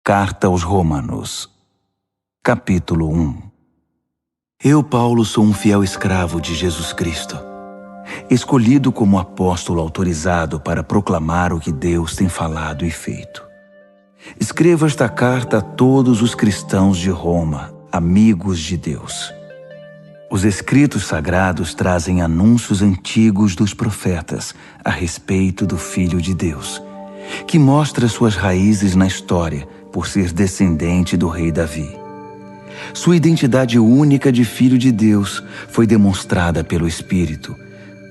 Carta aos Romanos, capítulo 1. Eu, Paulo, sou um fiel escravo de Jesus Cristo, escolhido como apóstolo autorizado para proclamar o que Deus tem falado e feito. Escrevo esta carta a todos os cristãos de Roma, amigos de Deus. Os escritos sagrados trazem anúncios antigos dos profetas a respeito do Filho de Deus, que mostra suas raízes na história por ser descendente do rei Davi. Sua identidade única de Filho de Deus foi demonstrada pelo Espírito,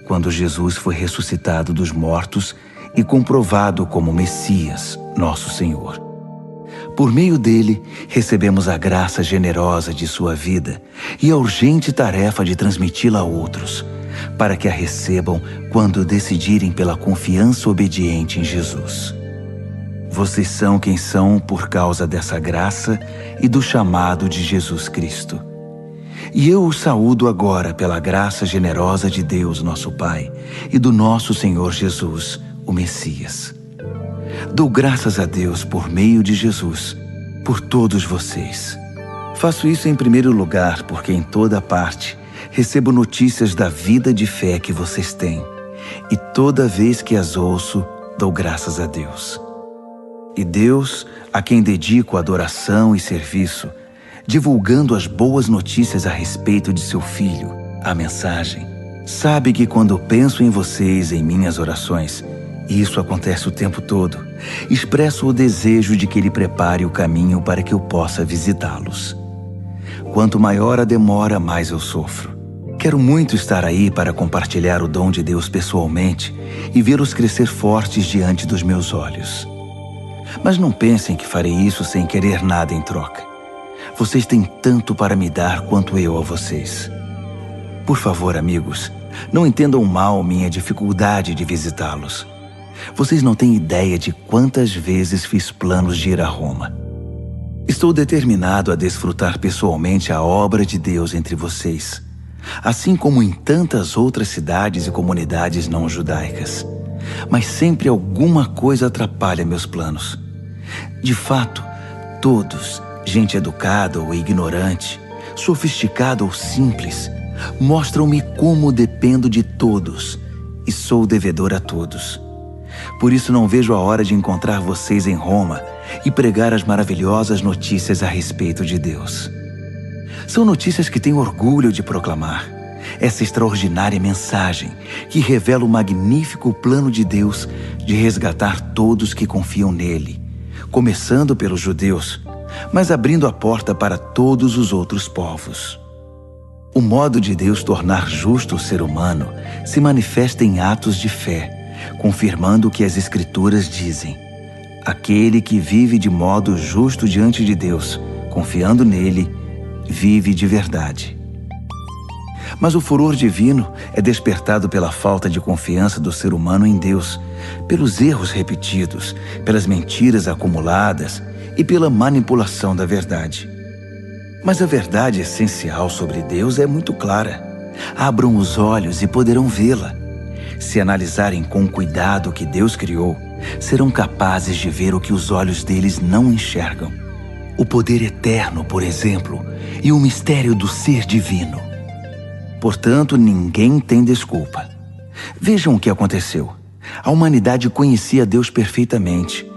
quando Jesus foi ressuscitado dos mortos e comprovado como Messias, nosso Senhor. Por meio dele, recebemos a graça generosa de sua vida e a urgente tarefa de transmiti-la a outros, para que a recebam quando decidirem pela confiança obediente em Jesus. Vocês são quem são por causa dessa graça e do chamado de Jesus Cristo. E eu os saúdo agora pela graça generosa de Deus, nosso Pai, e do nosso Senhor Jesus, o Messias. Dou graças a Deus por meio de Jesus, por todos vocês. Faço isso em primeiro lugar porque em toda parte recebo notícias da vida de fé que vocês têm, e toda vez que as ouço, dou graças a Deus. E Deus, a quem dedico adoração e serviço, divulgando as boas notícias a respeito de seu Filho, a mensagem, sabe que quando penso em vocês em minhas orações, e isso acontece o tempo todo, expresso o desejo de que Ele prepare o caminho para que eu possa visitá-los. Quanto maior a demora, mais eu sofro. Quero muito estar aí para compartilhar o dom de Deus pessoalmente e vê-los crescer fortes diante dos meus olhos. Mas não pensem que farei isso sem querer nada em troca. Vocês têm tanto para me dar quanto eu a vocês. Por favor, amigos, não entendam mal minha dificuldade de visitá-los. Vocês não têm ideia de quantas vezes fiz planos de ir a Roma. Estou determinado a desfrutar pessoalmente a obra de Deus entre vocês, assim como em tantas outras cidades e comunidades não judaicas. Mas sempre alguma coisa atrapalha meus planos. De fato, todos, gente educada ou ignorante, sofisticada ou simples, mostram-me como dependo de todos e sou devedor a todos. Por isso não vejo a hora de encontrar vocês em Roma e pregar as maravilhosas notícias a respeito de Deus. São notícias que tenho orgulho de proclamar. Essa extraordinária mensagem que revela o magnífico plano de Deus de resgatar todos que confiam nele, começando pelos judeus, mas abrindo a porta para todos os outros povos. O modo de Deus tornar justo o ser humano se manifesta em atos de fé, confirmando o que as Escrituras dizem. Aquele que vive de modo justo diante de Deus, confiando nele, vive de verdade. Mas o furor divino é despertado pela falta de confiança do ser humano em Deus, pelos erros repetidos, pelas mentiras acumuladas e pela manipulação da verdade. Mas a verdade essencial sobre Deus é muito clara. Abram os olhos e poderão vê-la. Se analisarem com cuidado o que Deus criou, serão capazes de ver o que os olhos deles não enxergam. O poder eterno, por exemplo, e o mistério do ser divino. Portanto, ninguém tem desculpa. Vejam o que aconteceu. A humanidade conhecia Deus perfeitamente,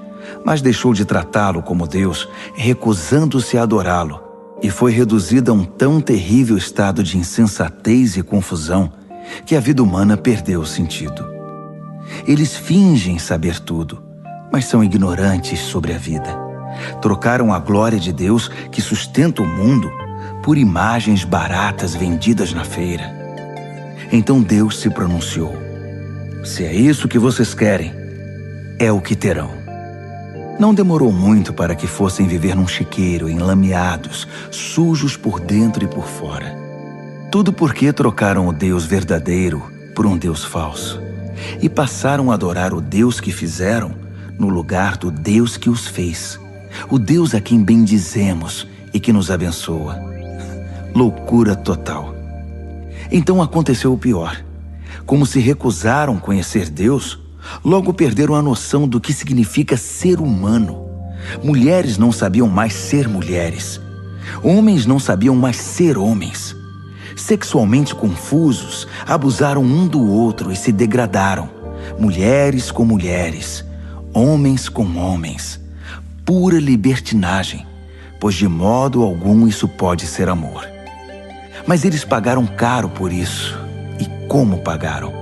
mas deixou de tratá-lo como Deus, recusando-se a adorá-lo, e foi reduzida a um tão terrível estado de insensatez e confusão que a vida humana perdeu o sentido. Eles fingem saber tudo, mas são ignorantes sobre a vida. Trocaram a glória de Deus que sustenta o mundo por imagens baratas vendidas na feira. Então Deus se pronunciou: se é isso que vocês querem, é o que terão. Não demorou muito para que fossem viver num chiqueiro, enlameados, sujos por dentro e por fora. Tudo porque trocaram o Deus verdadeiro por um Deus falso e passaram a adorar o Deus que fizeram no lugar do Deus que os fez, o Deus a quem bendizemos e que nos abençoa. Loucura total. Então aconteceu o pior. Como se recusaram conhecer Deus, logo perderam a noção do que significa ser humano, Mulheres não sabiam mais ser mulheres. Homens não sabiam mais ser homens. Sexualmente confusos, abusaram um do outro e se degradaram. Mulheres com mulheres, homens com homens. Pura libertinagem, pois de modo algum isso pode ser amor. Mas eles pagaram caro por isso. E como pagaram?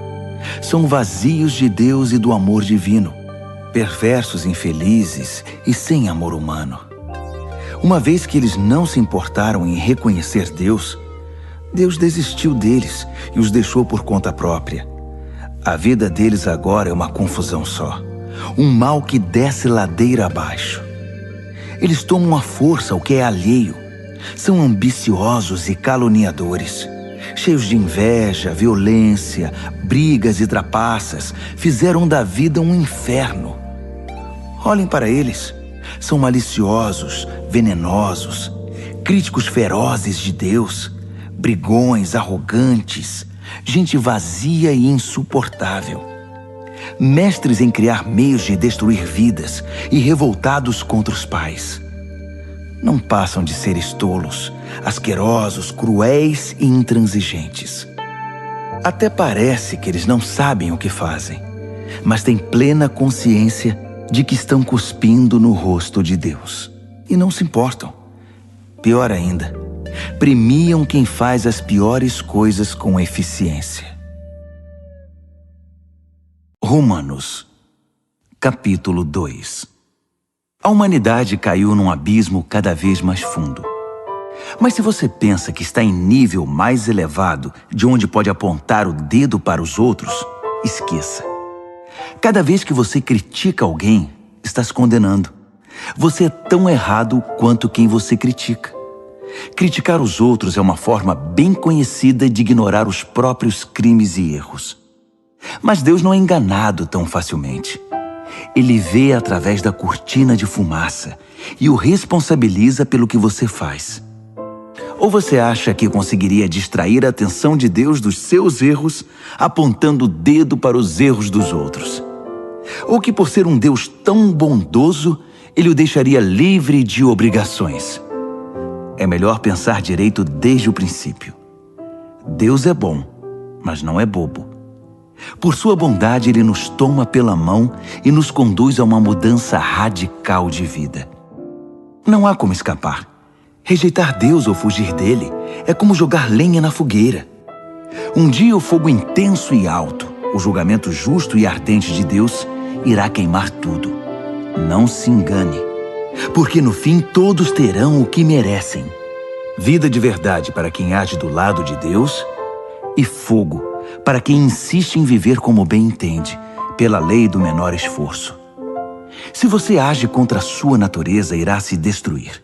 São vazios de Deus e do amor divino, perversos, infelizes e sem amor humano. Uma vez que eles não se importaram em reconhecer Deus, Deus desistiu deles e os deixou por conta própria. A vida deles agora é uma confusão só, um mal que desce ladeira abaixo. Eles tomam à força o que é alheio, são ambiciosos e caluniadores, cheios de inveja, violência, brigas e trapaças, fizeram da vida um inferno. Olhem para eles, são maliciosos, venenosos, críticos ferozes de Deus, brigões, arrogantes, gente vazia e insuportável. Mestres em criar meios de destruir vidas e revoltados contra os pais. Não passam de seres tolos, asquerosos, cruéis e intransigentes. Até parece que eles não sabem o que fazem, mas têm plena consciência de que estão cuspindo no rosto de Deus. E não se importam. Pior ainda, premiam quem faz as piores coisas com eficiência. Romanos, capítulo 2. A humanidade caiu num abismo cada vez mais fundo. Mas se você pensa que está em nível mais elevado, de onde pode apontar o dedo para os outros, esqueça. Cada vez que você critica alguém, está se condenando. Você é tão errado quanto quem você critica. Criticar os outros é uma forma bem conhecida de ignorar os próprios crimes e erros. Mas Deus não é enganado tão facilmente. Ele vê através da cortina de fumaça e o responsabiliza pelo que você faz. Ou você acha que conseguiria distrair a atenção de Deus dos seus erros, apontando o dedo para os erros dos outros? Ou que por ser um Deus tão bondoso, Ele o deixaria livre de obrigações? É melhor pensar direito desde o princípio. Deus é bom, mas não é bobo. Por sua bondade, Ele nos toma pela mão e nos conduz a uma mudança radical de vida. Não há como escapar. Rejeitar Deus ou fugir dele é como jogar lenha na fogueira. Um dia o fogo intenso e alto, o julgamento justo e ardente de Deus, irá queimar tudo. Não se engane, porque no fim todos terão o que merecem. Vida de verdade para quem age do lado de Deus e fogo para quem insiste em viver como bem entende, pela lei do menor esforço. Se você age contra a sua natureza, irá se destruir.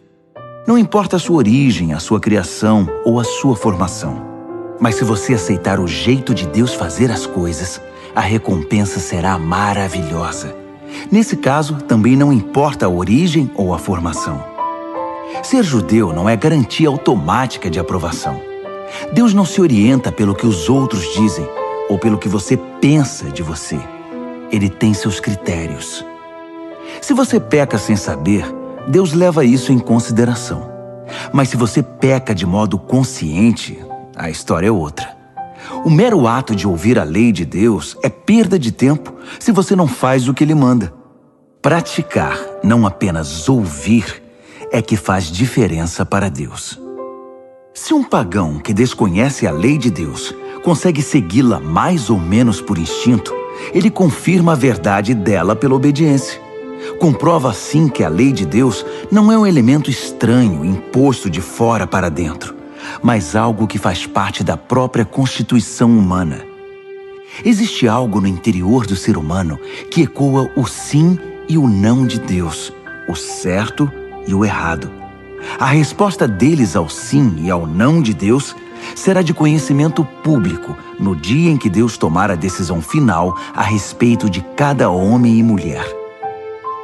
Não importa a sua origem, a sua criação ou a sua formação. Mas se você aceitar o jeito de Deus fazer as coisas, a recompensa será maravilhosa. Nesse caso, também não importa a origem ou a formação. Ser judeu não é garantia automática de aprovação. Deus não se orienta pelo que os outros dizem ou pelo que você pensa de você. Ele tem seus critérios. Se você peca sem saber, Deus leva isso em consideração. Mas se você peca de modo consciente, a história é outra. O mero ato de ouvir a lei de Deus é perda de tempo se você não faz o que Ele manda. Praticar, não apenas ouvir, é que faz diferença para Deus. Se um pagão que desconhece a lei de Deus consegue segui-la mais ou menos por instinto, ele confirma a verdade dela pela obediência. Comprova assim que a lei de Deus não é um elemento estranho imposto de fora para dentro, mas algo que faz parte da própria constituição humana. Existe algo no interior do ser humano que ecoa o sim e o não de Deus, o certo e o errado. A resposta deles ao sim e ao não de Deus será de conhecimento público no dia em que Deus tomar a decisão final a respeito de cada homem e mulher.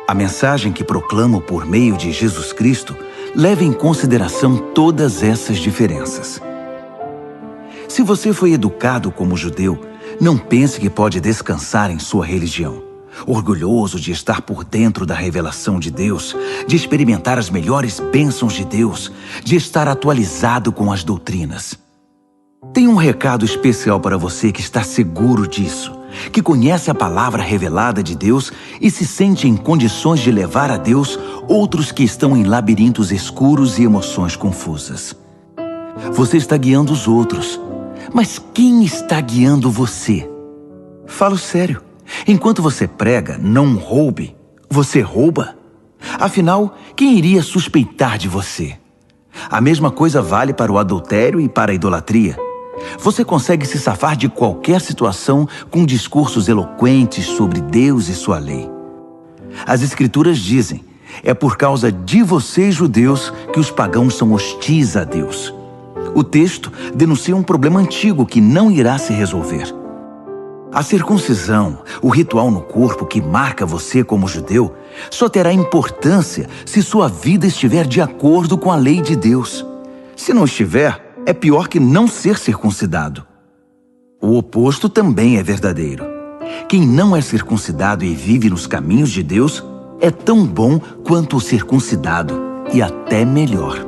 A mensagem que proclamo por meio de Jesus Cristo leva em consideração todas essas diferenças. Se você foi educado como judeu, não pense que pode descansar em sua religião. orgulhoso de estar por dentro da revelação de Deus, de experimentar as melhores bênçãos de Deus, de estar atualizado com as doutrinas. Tenho um recado especial para você que está seguro disso, que conhece a palavra revelada de Deus e se sente em condições de levar a Deus outros que estão em labirintos escuros e emoções confusas. Você está guiando os outros, mas quem está guiando você? Falo sério. Enquanto você prega, não roube, você rouba? Afinal, quem iria suspeitar de você? A mesma coisa vale para o adultério e para a idolatria. Você consegue se safar de qualquer situação com discursos eloquentes sobre Deus e sua lei. As Escrituras dizem, é por causa de vocês, judeus, que os pagãos são hostis a Deus. O texto denuncia um problema antigo que não irá se resolver. A circuncisão, o ritual no corpo que marca você como judeu, só terá importância se sua vida estiver de acordo com a lei de Deus. Se não estiver, é pior que não ser circuncidado. O oposto também é verdadeiro. Quem não é circuncidado e vive nos caminhos de Deus é tão bom quanto o circuncidado, e até melhor.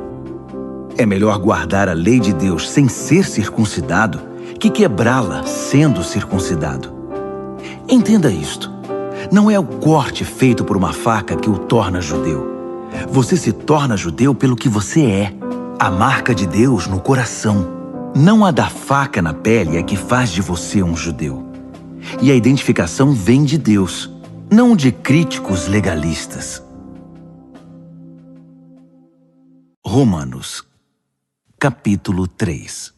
É melhor guardar a lei de Deus sem ser circuncidado que quebrá-la sendo circuncidado. Entenda isto. Não é o corte feito por uma faca que o torna judeu. Você se torna judeu pelo que você é. A marca de Deus no coração. Não a da faca na pele é que faz de você um judeu. E a identificação vem de Deus, não de críticos legalistas. Romanos, capítulo 3.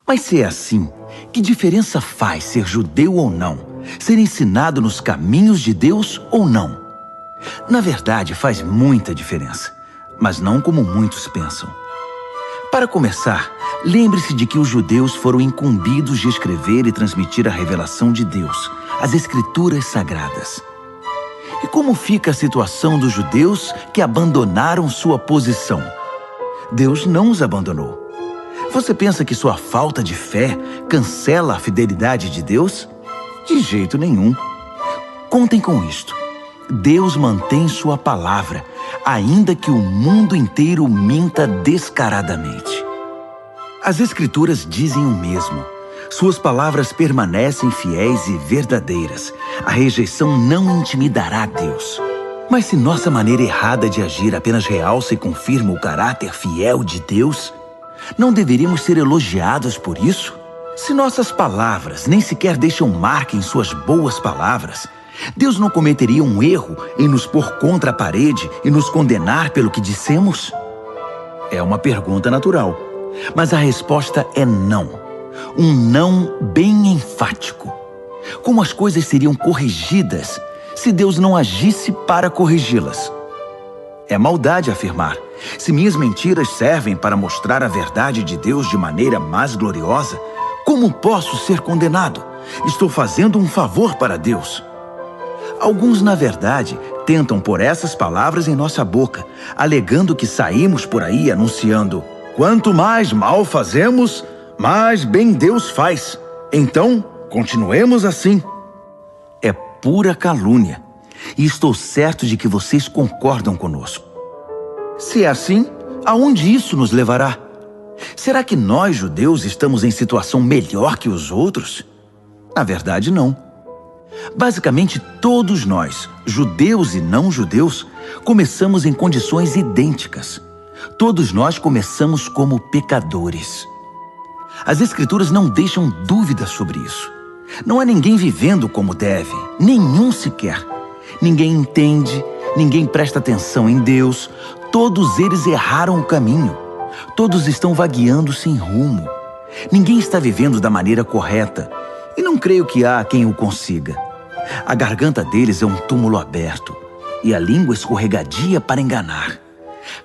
Mas se é assim, que diferença faz ser judeu ou não? Ser ensinado nos caminhos de Deus ou não? Na verdade, faz muita diferença, mas não como muitos pensam. Para começar, lembre-se de que os judeus foram incumbidos de escrever e transmitir a revelação de Deus, as Escrituras Sagradas. E como fica a situação dos judeus que abandonaram sua posição? Deus não os abandonou. Você pensa que sua falta de fé cancela a fidelidade de Deus? De jeito nenhum. Contem com isto. Deus mantém sua palavra, ainda que o mundo inteiro minta descaradamente. As Escrituras dizem o mesmo. Suas palavras permanecem fiéis e verdadeiras. A rejeição não intimidará Deus. Mas se nossa maneira errada de agir apenas realça e confirma o caráter fiel de Deus, não deveríamos ser elogiados por isso? Se nossas palavras nem sequer deixam marca em suas boas palavras, Deus não cometeria um erro em nos pôr contra a parede e nos condenar pelo que dissemos? É uma pergunta natural, mas a resposta é não. Um não bem enfático. Como as coisas seriam corrigidas se Deus não agisse para corrigi-las? É maldade afirmar: se minhas mentiras servem para mostrar a verdade de Deus de maneira mais gloriosa, como posso ser condenado? Estou fazendo um favor para Deus. Alguns, na verdade, tentam pôr essas palavras em nossa boca, alegando que saímos por aí anunciando: quanto mais mal fazemos, mais bem Deus faz. Então, continuemos assim. É pura calúnia. E estou certo de que vocês concordam conosco. Se é assim, aonde isso nos levará? Será que nós, judeus, estamos em situação melhor que os outros? Na verdade, não. Basicamente, todos nós, judeus e não judeus, começamos em condições idênticas. Todos nós começamos como pecadores. As Escrituras não deixam dúvidas sobre isso. Não há ninguém vivendo como deve, nenhum sequer. Ninguém entende, ninguém presta atenção em Deus. Todos eles erraram o caminho. Todos estão vagueando sem rumo. Ninguém está vivendo da maneira correta. E não creio que há quem o consiga. A garganta deles é um túmulo aberto e a língua escorregadia para enganar.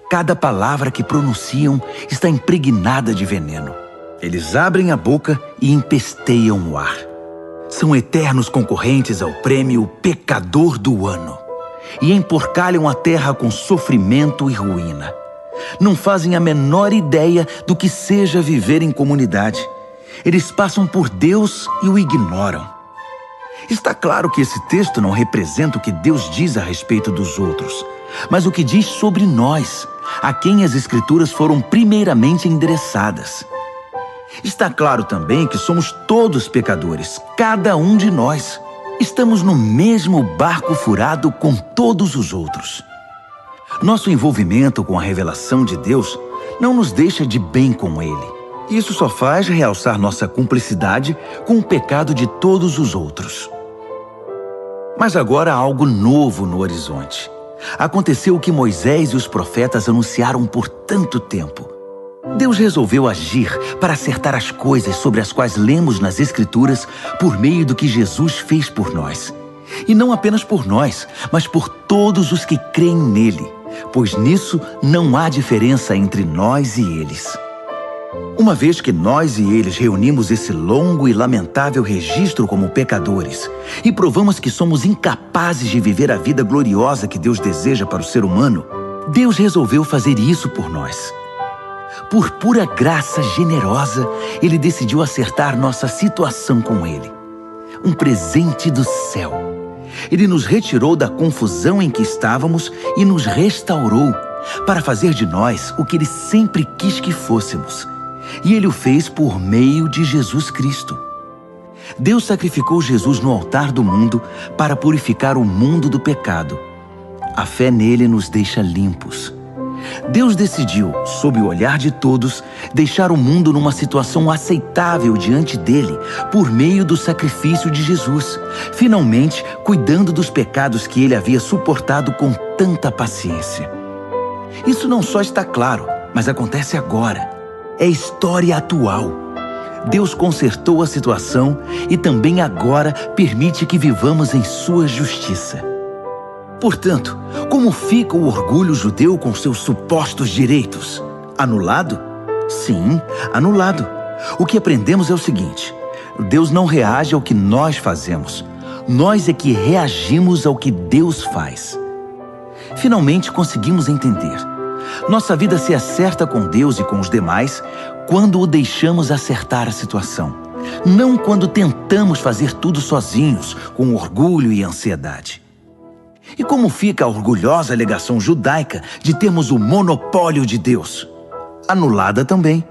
Cada palavra que pronunciam está impregnada de veneno. Eles abrem a boca e empesteiam o ar. São eternos concorrentes ao prêmio Pecador do Ano e emporcalham a terra com sofrimento e ruína. Não fazem a menor ideia do que seja viver em comunidade. Eles passam por Deus e o ignoram. Está claro que esse texto não representa o que Deus diz a respeito dos outros, mas o que diz sobre nós, a quem as Escrituras foram primeiramente endereçadas. Está claro também que somos todos pecadores, cada um de nós. Estamos no mesmo barco furado com todos os outros. Nosso envolvimento com a revelação de Deus não nos deixa de bem com Ele. Isso só faz realçar nossa cumplicidade com o pecado de todos os outros. Mas agora há algo novo no horizonte. Aconteceu o que Moisés e os profetas anunciaram por tanto tempo. Deus resolveu agir para acertar as coisas sobre as quais lemos nas Escrituras por meio do que Jesus fez por nós. E não apenas por nós, mas por todos os que creem nele, pois nisso não há diferença entre nós e eles. Uma vez que nós e eles reunimos esse longo e lamentável registro como pecadores e provamos que somos incapazes de viver a vida gloriosa que Deus deseja para o ser humano, Deus resolveu fazer isso por nós. Por pura graça generosa, Ele decidiu acertar nossa situação com Ele. Um presente do céu. Ele nos retirou da confusão em que estávamos e nos restaurou para fazer de nós o que Ele sempre quis que fôssemos. E Ele o fez por meio de Jesus Cristo. Deus sacrificou Jesus no altar do mundo para purificar o mundo do pecado. A fé nele nos deixa limpos. Deus decidiu, sob o olhar de todos, deixar o mundo numa situação aceitável diante dele por meio do sacrifício de Jesus, finalmente cuidando dos pecados que ele havia suportado com tanta paciência. Isso não só está claro, mas acontece agora. É história atual. Deus consertou a situação e também agora permite que vivamos em sua justiça. Portanto, como fica o orgulho judeu com seus supostos direitos? Anulado? Sim, anulado. O que aprendemos é o seguinte: Deus não reage ao que nós fazemos. Nós é que reagimos ao que Deus faz. Finalmente conseguimos entender. Nossa vida se acerta com Deus e com os demais quando o deixamos acertar a situação. Não quando tentamos fazer tudo sozinhos, com orgulho e ansiedade. E como fica a orgulhosa alegação judaica de termos o monopólio de Deus? Anulada também.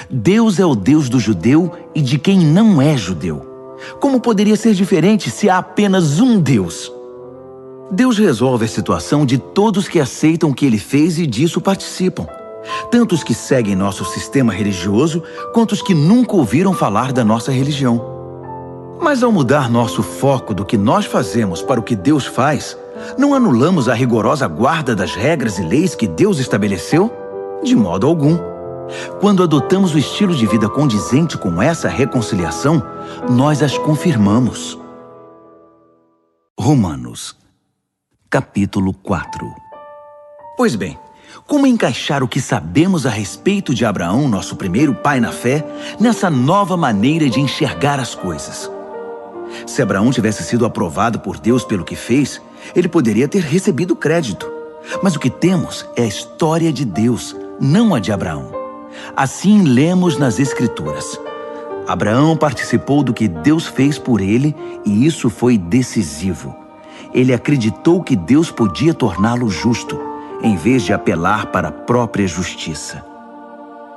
Deus é o Deus do judeu e de quem não é judeu. Como poderia ser diferente se há apenas um Deus? Deus resolve a situação de todos que aceitam o que Ele fez e disso participam. Tanto os que seguem nosso sistema religioso, quanto os que nunca ouviram falar da nossa religião. Mas ao mudar nosso foco do que nós fazemos para o que Deus faz, não anulamos a rigorosa guarda das regras e leis que Deus estabeleceu? De modo algum. Quando adotamos o estilo de vida condizente com essa reconciliação, nós as confirmamos. Romanos, capítulo 4. Pois bem, como encaixar o que sabemos a respeito de Abraão, nosso primeiro pai na fé, nessa nova maneira de enxergar as coisas? Se Abraão tivesse sido aprovado por Deus pelo que fez, ele poderia ter recebido crédito. Mas o que temos é a história de Deus, não a de Abraão. Assim lemos nas Escrituras. Abraão participou do que Deus fez por ele e isso foi decisivo. Ele acreditou que Deus podia torná-lo justo, em vez de apelar para a própria justiça.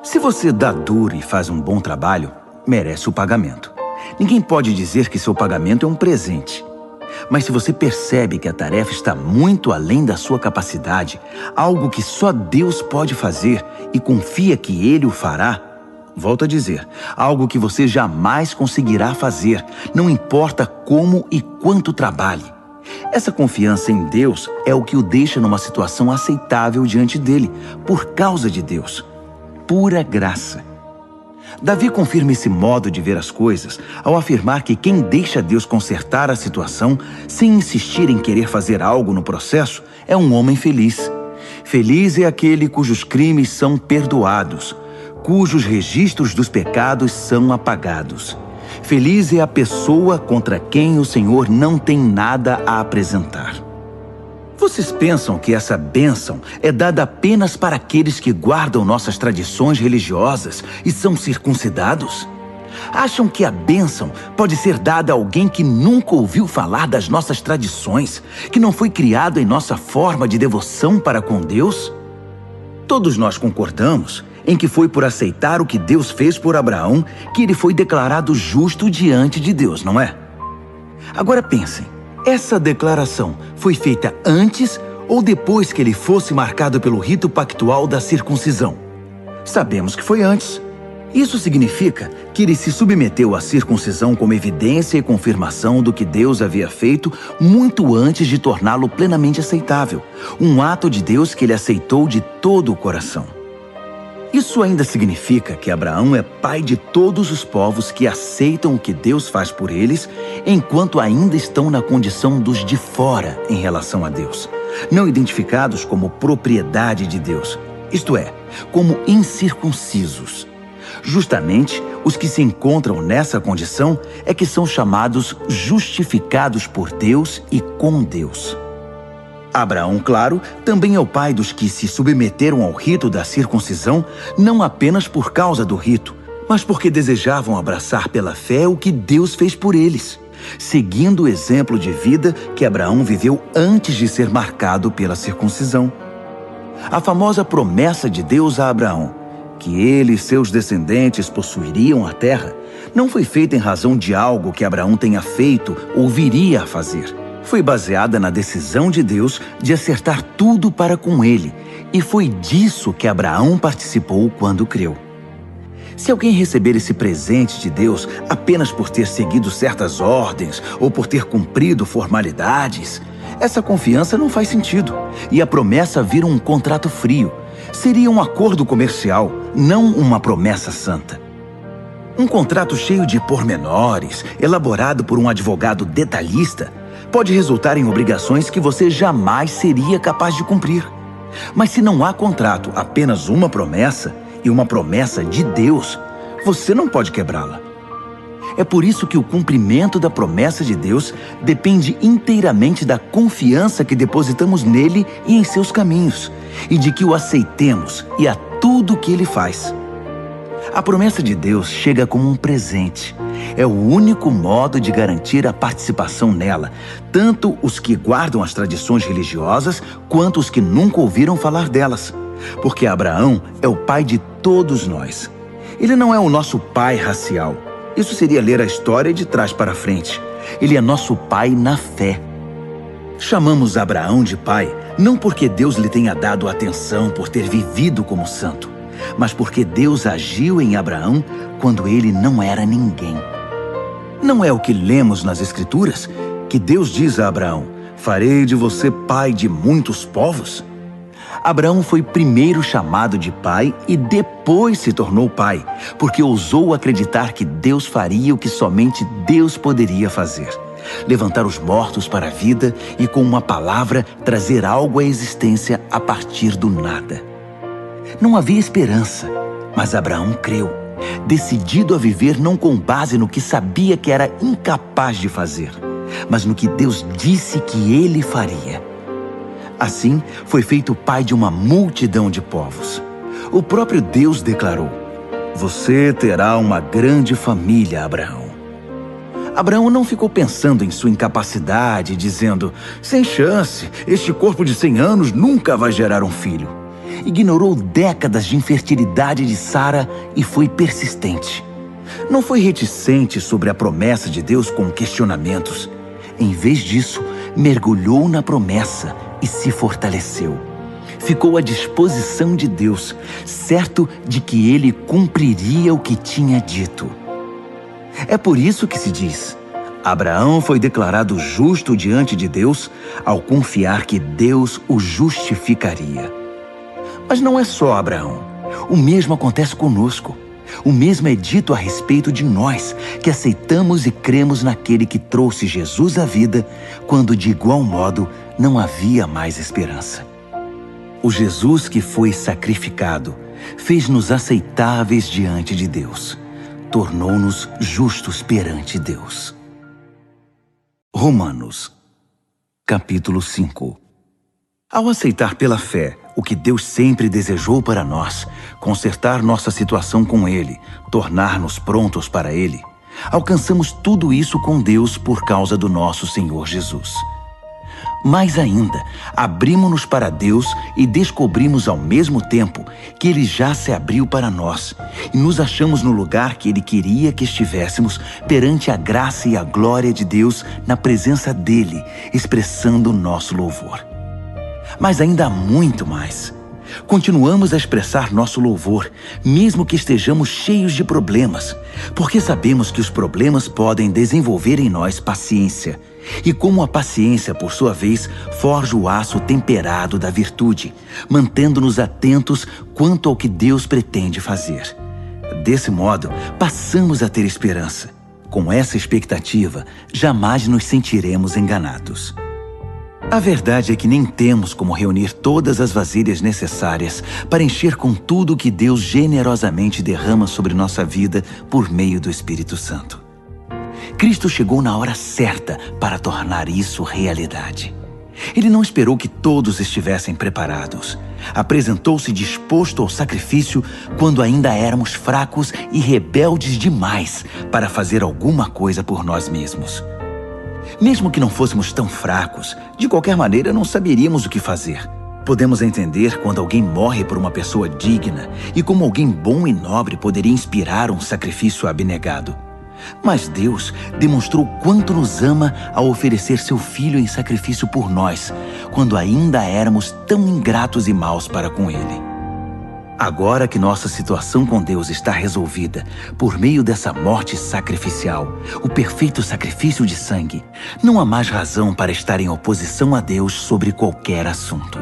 Se você dá duro e faz um bom trabalho, merece o pagamento. Ninguém pode dizer que seu pagamento é um presente. Mas se você percebe que a tarefa está muito além da sua capacidade, algo que só Deus pode fazer e confia que Ele o fará, volto a dizer, algo que você jamais conseguirá fazer, não importa como e quanto trabalhe. Essa confiança em Deus é o que o deixa numa situação aceitável diante dele, por causa de Deus. Pura graça. Davi confirma esse modo de ver as coisas ao afirmar que quem deixa Deus consertar a situação sem insistir em querer fazer algo no processo é um homem feliz. Feliz é aquele cujos crimes são perdoados, cujos registros dos pecados são apagados. Feliz é a pessoa contra quem o Senhor não tem nada a apresentar. Vocês pensam que essa bênção é dada apenas para aqueles que guardam nossas tradições religiosas e são circuncidados? Acham que a bênção pode ser dada a alguém que nunca ouviu falar das nossas tradições, que não foi criado em nossa forma de devoção para com Deus? Todos nós concordamos em que foi por aceitar o que Deus fez por Abraão que ele foi declarado justo diante de Deus, não é? Agora pensem, essa declaração foi feita antes ou depois que ele fosse marcado pelo rito pactual da circuncisão? Sabemos que foi antes. Isso significa que ele se submeteu à circuncisão como evidência e confirmação do que Deus havia feito muito antes de torná-lo plenamente aceitável. Um ato de Deus que ele aceitou de todo o coração. Isso ainda significa que Abraão é pai de todos os povos que aceitam o que Deus faz por eles, enquanto ainda estão na condição dos de fora em relação a Deus, não identificados como propriedade de Deus, isto é, como incircuncisos. Justamente, os que se encontram nessa condição é que são chamados justificados por Deus e com Deus. Abraão, claro, também é o pai dos que se submeteram ao rito da circuncisão, não apenas por causa do rito, mas porque desejavam abraçar pela fé o que Deus fez por eles, seguindo o exemplo de vida que Abraão viveu antes de ser marcado pela circuncisão. A famosa promessa de Deus a Abraão, que ele e seus descendentes possuiriam a terra, não foi feita em razão de algo que Abraão tenha feito ou viria a fazer. Foi baseada na decisão de Deus de acertar tudo para com ele, e foi disso que Abraão participou quando creu. Se alguém receber esse presente de Deus apenas por ter seguido certas ordens ou por ter cumprido formalidades, essa confiança não faz sentido, e a promessa vira um contrato frio. Seria um acordo comercial, não uma promessa santa. Um contrato cheio de pormenores, elaborado por um advogado detalhista, pode resultar em obrigações que você jamais seria capaz de cumprir. Mas se não há contrato, apenas uma promessa, e uma promessa de Deus, você não pode quebrá-la. É por isso que o cumprimento da promessa de Deus depende inteiramente da confiança que depositamos nele e em seus caminhos, e de que o aceitemos e a tudo o que ele faz. A promessa de Deus chega como um presente. É o único modo de garantir a participação nela, tanto os que guardam as tradições religiosas, quanto os que nunca ouviram falar delas. Porque Abraão é o pai de todos nós. Ele não é o nosso pai racial. Isso seria ler a história de trás para frente. Ele é nosso pai na fé. Chamamos Abraão de pai, não porque Deus lhe tenha dado atenção por ter vivido como santo, mas porque Deus agiu em Abraão quando ele não era ninguém. Não é o que lemos nas Escrituras, que Deus diz a Abraão: farei de você pai de muitos povos? Abraão foi primeiro chamado de pai e depois se tornou pai, porque ousou acreditar que Deus faria o que somente Deus poderia fazer: levantar os mortos para a vida e, com uma palavra, trazer algo à existência a partir do nada. Não havia esperança, mas Abraão creu, decidido a viver não com base no que sabia que era incapaz de fazer, mas no que Deus disse que ele faria. Assim, foi feito pai de uma multidão de povos. O próprio Deus declarou: você terá uma grande família, Abraão. Abraão não ficou pensando em sua incapacidade, dizendo: sem chance, este corpo de 100 anos nunca vai gerar um filho. Ignorou décadas de infertilidade de Sara e foi persistente. Não foi reticente sobre a promessa de Deus com questionamentos. Em vez disso, mergulhou na promessa e se fortaleceu. Ficou à disposição de Deus, certo de que ele cumpriria o que tinha dito. É por isso que se diz: Abraão foi declarado justo diante de Deus ao confiar que Deus o justificaria. Mas não é só Abraão. O mesmo acontece conosco. O mesmo é dito a respeito de nós, que aceitamos e cremos naquele que trouxe Jesus à vida, quando de igual modo não havia mais esperança. O Jesus que foi sacrificado fez-nos aceitáveis diante de Deus. Tornou-nos justos perante Deus. Romanos, capítulo 5. Ao aceitar pela fé o que Deus sempre desejou para nós, consertar nossa situação com Ele, tornar-nos prontos para Ele, alcançamos tudo isso com Deus por causa do nosso Senhor Jesus. Mais ainda, abrimos-nos para Deus e descobrimos ao mesmo tempo que Ele já se abriu para nós e nos achamos no lugar que Ele queria que estivéssemos perante a graça e a glória de Deus na presença dEle, expressando o nosso louvor. Mas ainda há muito mais. Continuamos a expressar nosso louvor, mesmo que estejamos cheios de problemas, porque sabemos que os problemas podem desenvolver em nós paciência. E como a paciência, por sua vez, forja o aço temperado da virtude, mantendo-nos atentos quanto ao que Deus pretende fazer. Desse modo, passamos a ter esperança. Com essa expectativa, jamais nos sentiremos enganados. A verdade é que nem temos como reunir todas as vasilhas necessárias para encher com tudo o que Deus generosamente derrama sobre nossa vida por meio do Espírito Santo. Cristo chegou na hora certa para tornar isso realidade. Ele não esperou que todos estivessem preparados. Apresentou-se disposto ao sacrifício quando ainda éramos fracos e rebeldes demais para fazer alguma coisa por nós mesmos. Mesmo que não fôssemos tão fracos, de qualquer maneira não saberíamos o que fazer. Podemos entender quando alguém morre por uma pessoa digna e como alguém bom e nobre poderia inspirar um sacrifício abnegado. Mas Deus demonstrou quanto nos ama ao oferecer seu Filho em sacrifício por nós, quando ainda éramos tão ingratos e maus para com Ele. Agora que nossa situação com Deus está resolvida por meio dessa morte sacrificial, o perfeito sacrifício de sangue, não há mais razão para estar em oposição a Deus sobre qualquer assunto.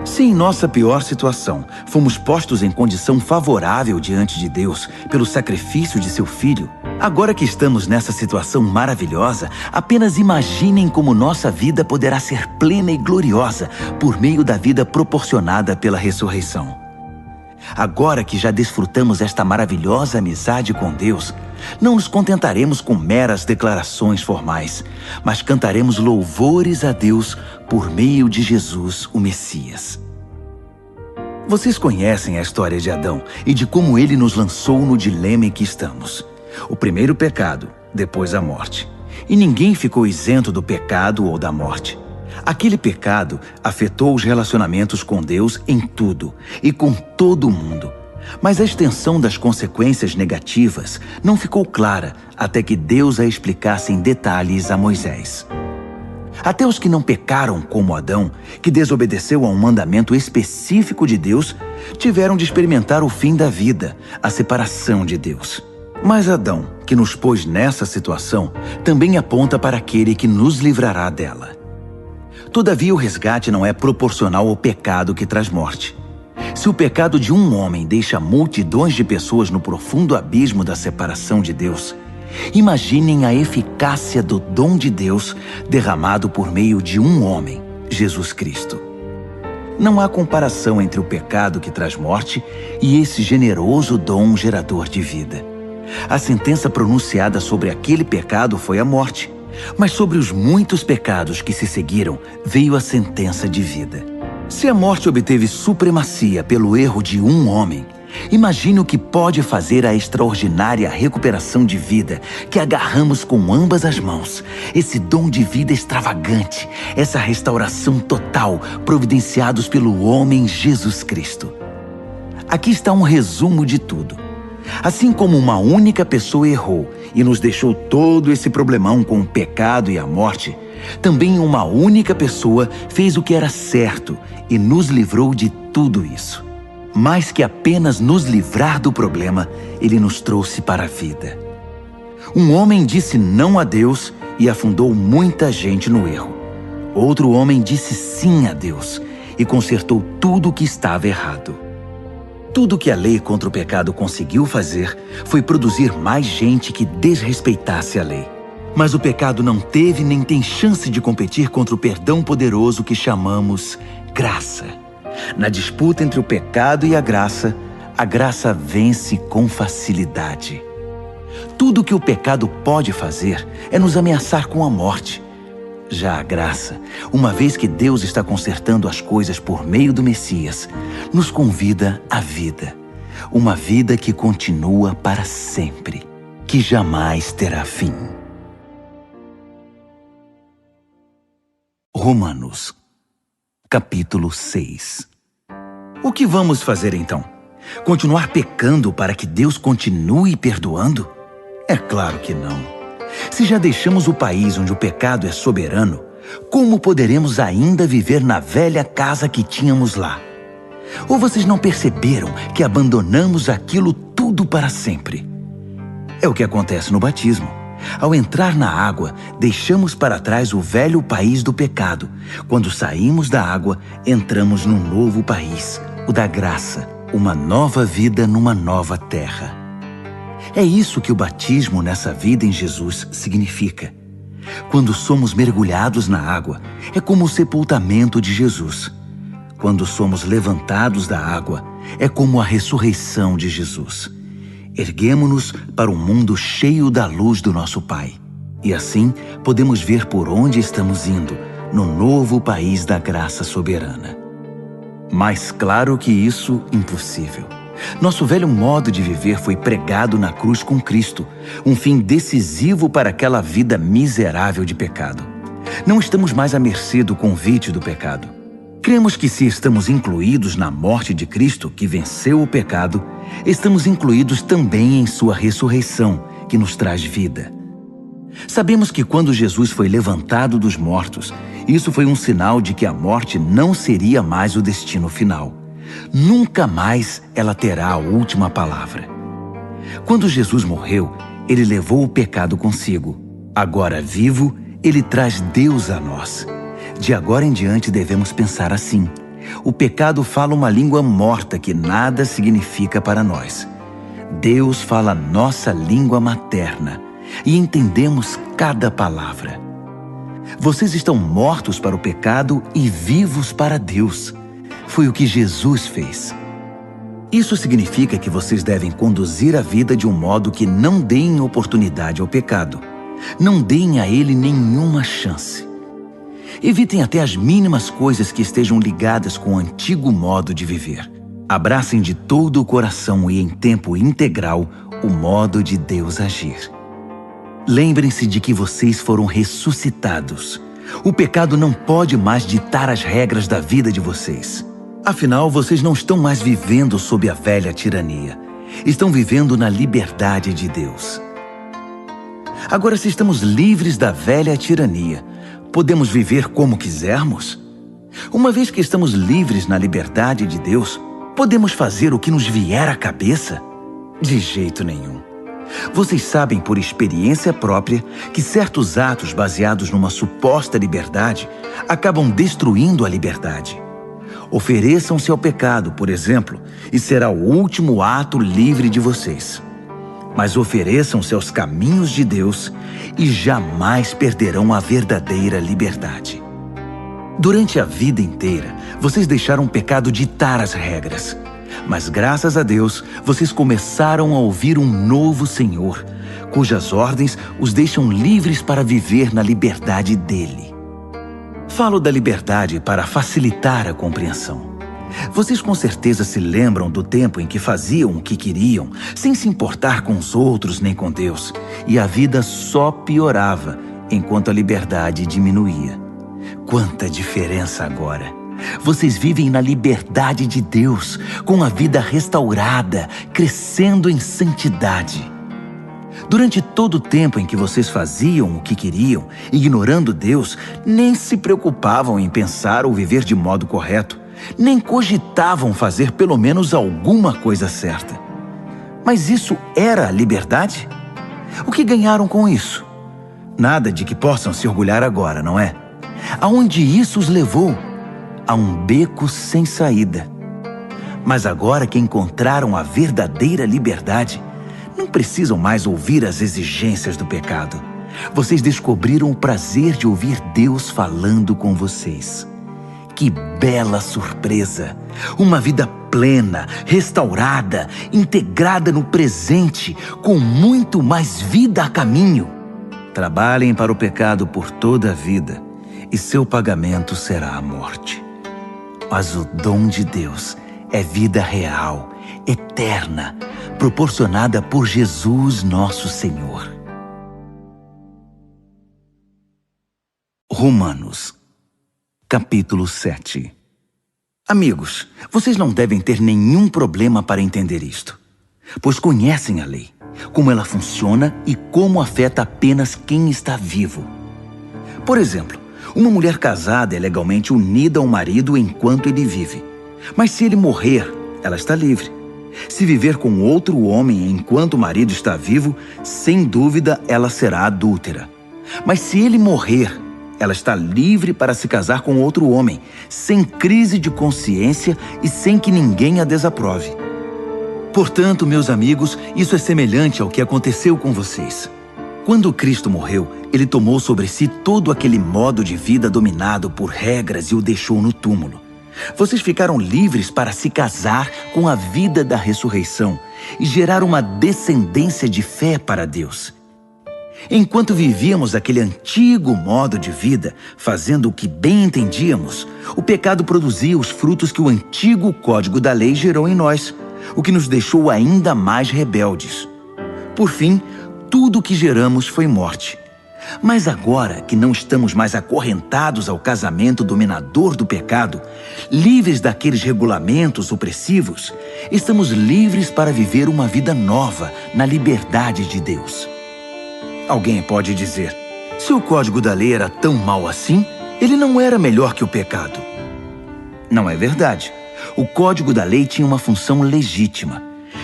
Se em nossa pior situação fomos postos em condição favorável diante de Deus pelo sacrifício de seu Filho, agora que estamos nessa situação maravilhosa, apenas imaginem como nossa vida poderá ser plena e gloriosa por meio da vida proporcionada pela ressurreição. Agora que já desfrutamos esta maravilhosa amizade com Deus, não nos contentaremos com meras declarações formais, mas cantaremos louvores a Deus por meio de Jesus, o Messias. Vocês conhecem a história de Adão e de como ele nos lançou no dilema em que estamos. O primeiro pecado, depois a morte. E ninguém ficou isento do pecado ou da morte. Aquele pecado afetou os relacionamentos com Deus em tudo e com todo o mundo. Mas a extensão das consequências negativas não ficou clara até que Deus a explicasse em detalhes a Moisés. Até os que não pecaram como Adão, que desobedeceu a um mandamento específico de Deus, tiveram de experimentar o fim da vida, a separação de Deus. Mas Adão, que nos pôs nessa situação, também aponta para aquele que nos livrará dela. Todavia, o resgate não é proporcional ao pecado que traz morte. Se o pecado de um homem deixa multidões de pessoas no profundo abismo da separação de Deus, imaginem a eficácia do dom de Deus derramado por meio de um homem, Jesus Cristo. Não há comparação entre o pecado que traz morte e esse generoso dom gerador de vida. A sentença pronunciada sobre aquele pecado foi a morte, mas sobre os muitos pecados que se seguiram veio a sentença de vida. Se a morte obteve supremacia pelo erro de um homem, imagine o que pode fazer a extraordinária recuperação de vida que agarramos com ambas as mãos, esse dom de vida extravagante, essa restauração total providenciados pelo homem Jesus Cristo. Aqui está um resumo de tudo. Assim como uma única pessoa errou e nos deixou todo esse problemão com o pecado e a morte, também uma única pessoa fez o que era certo e nos livrou de tudo isso. Mais que apenas nos livrar do problema, ele nos trouxe para a vida. Um homem disse não a Deus e afundou muita gente no erro. Outro homem disse sim a Deus e consertou tudo o que estava errado. Tudo que a lei contra o pecado conseguiu fazer foi produzir mais gente que desrespeitasse a lei. Mas o pecado não teve nem tem chance de competir contra o perdão poderoso que chamamos graça. Na disputa entre o pecado e a graça vence com facilidade. Tudo que o pecado pode fazer é nos ameaçar com a morte. Já a graça, uma vez que Deus está consertando as coisas por meio do Messias, nos convida à vida. Uma vida que continua para sempre, que jamais terá fim. Romanos, capítulo 6. O que vamos fazer então? Continuar pecando para que Deus continue perdoando? É claro que não. Se já deixamos o país onde o pecado é soberano, como poderemos ainda viver na velha casa que tínhamos lá? Ou vocês não perceberam que abandonamos aquilo tudo para sempre? É o que acontece no batismo. Ao entrar na água, deixamos para trás o velho país do pecado. Quando saímos da água, entramos num novo país, o da graça, uma nova vida numa nova terra. É isso que o batismo nessa vida em Jesus significa. Quando somos mergulhados na água, é como o sepultamento de Jesus. Quando somos levantados da água, é como a ressurreição de Jesus. Erguemo-nos para um mundo cheio da luz do nosso Pai. E assim, podemos ver por onde estamos indo, no novo país da graça soberana. Mais claro que isso, impossível. Nosso velho modo de viver foi pregado na cruz com Cristo, um fim decisivo para aquela vida miserável de pecado. Não estamos mais à mercê do convite do pecado. Cremos que se estamos incluídos na morte de Cristo, que venceu o pecado, estamos incluídos também em sua ressurreição, que nos traz vida. Sabemos que quando Jesus foi levantado dos mortos, isso foi um sinal de que a morte não seria mais o destino final. Nunca mais ela terá a última palavra. Quando Jesus morreu, ele levou o pecado consigo. Agora vivo, ele traz Deus a nós. De agora em diante devemos pensar assim: o pecado fala uma língua morta que nada significa para nós. Deus fala nossa língua materna e entendemos cada palavra. Vocês estão mortos para o pecado e vivos para Deus. Foi o que Jesus fez. Isso significa que vocês devem conduzir a vida de um modo que não deem oportunidade ao pecado. Não deem a ele nenhuma chance. Evitem até as mínimas coisas que estejam ligadas com o antigo modo de viver. Abracem de todo o coração e em tempo integral o modo de Deus agir. Lembrem-se de que vocês foram ressuscitados. O pecado não pode mais ditar as regras da vida de vocês. Afinal, vocês não estão mais vivendo sob a velha tirania. Estão vivendo na liberdade de Deus. Agora, se estamos livres da velha tirania, podemos viver como quisermos? Uma vez que estamos livres na liberdade de Deus, podemos fazer o que nos vier à cabeça? De jeito nenhum. Vocês sabem por experiência própria que certos atos baseados numa suposta liberdade acabam destruindo a liberdade. Ofereçam-se ao pecado, por exemplo, e será o último ato livre de vocês. Mas ofereçam-se aos caminhos de Deus e jamais perderão a verdadeira liberdade. Durante a vida inteira, vocês deixaram o pecado ditar as regras. Mas graças a Deus, vocês começaram a ouvir um novo Senhor, cujas ordens os deixam livres para viver na liberdade dele. Falo da liberdade para facilitar a compreensão. Vocês com certeza se lembram do tempo em que faziam o que queriam, sem se importar com os outros nem com Deus, e a vida só piorava enquanto a liberdade diminuía. Quanta diferença agora! Vocês vivem na liberdade de Deus, com a vida restaurada, crescendo em santidade. Durante todo o tempo em que vocês faziam o que queriam, ignorando Deus, nem se preocupavam em pensar ou viver de modo correto, nem cogitavam fazer pelo menos alguma coisa certa. Mas isso era a liberdade? O que ganharam com isso? Nada de que possam se orgulhar agora, não é? Aonde isso os levou? A um beco sem saída. Mas agora que encontraram a verdadeira liberdade, não precisam mais ouvir as exigências do pecado. Vocês descobriram o prazer de ouvir Deus falando com vocês. Que bela surpresa! Uma vida plena, restaurada, integrada no presente, com muito mais vida a caminho. Trabalhem para o pecado por toda a vida e seu pagamento será a morte. Mas o dom de Deus é vida real, eterna, proporcionada por Jesus nosso Senhor. Romanos, capítulo 7. Amigos, vocês não devem ter nenhum problema para entender isto, pois conhecem a lei, como ela funciona e como afeta apenas quem está vivo. Por exemplo, uma mulher casada é legalmente unida ao marido enquanto ele vive. Mas se ele morrer, ela está livre. Se viver com outro homem enquanto o marido está vivo, sem dúvida ela será adúltera. Mas se ele morrer, ela está livre para se casar com outro homem, sem crise de consciência e sem que ninguém a desaprove. Portanto, meus amigos, isso é semelhante ao que aconteceu com vocês. Quando Cristo morreu, ele tomou sobre si todo aquele modo de vida dominado por regras e o deixou no túmulo. Vocês ficaram livres para se casar com a vida da ressurreição e gerar uma descendência de fé para Deus. Enquanto vivíamos aquele antigo modo de vida, fazendo o que bem entendíamos, o pecado produzia os frutos que o antigo código da lei gerou em nós, o que nos deixou ainda mais rebeldes. Por fim, tudo o que geramos foi morte. Mas agora que não estamos mais acorrentados ao casamento dominador do pecado, livres daqueles regulamentos opressivos, estamos livres para viver uma vida nova na liberdade de Deus. Alguém pode dizer, se o código da lei era tão mau assim, ele não era melhor que o pecado. Não é verdade. O código da lei tinha uma função legítima.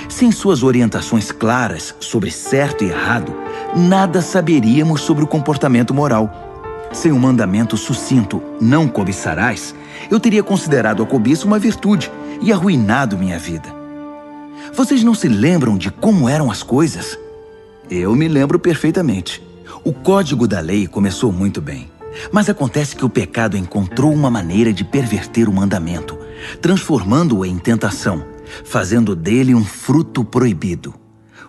Sem suas orientações claras sobre certo e errado, nada saberíamos sobre o comportamento moral. Sem um mandamento sucinto, não cobiçarás, eu teria considerado a cobiça uma virtude e arruinado minha vida. Vocês não se lembram de como eram as coisas? Eu me lembro perfeitamente. O código da lei começou muito bem, mas acontece que o pecado encontrou uma maneira de perverter o mandamento, transformando-o em tentação, fazendo dele um fruto proibido.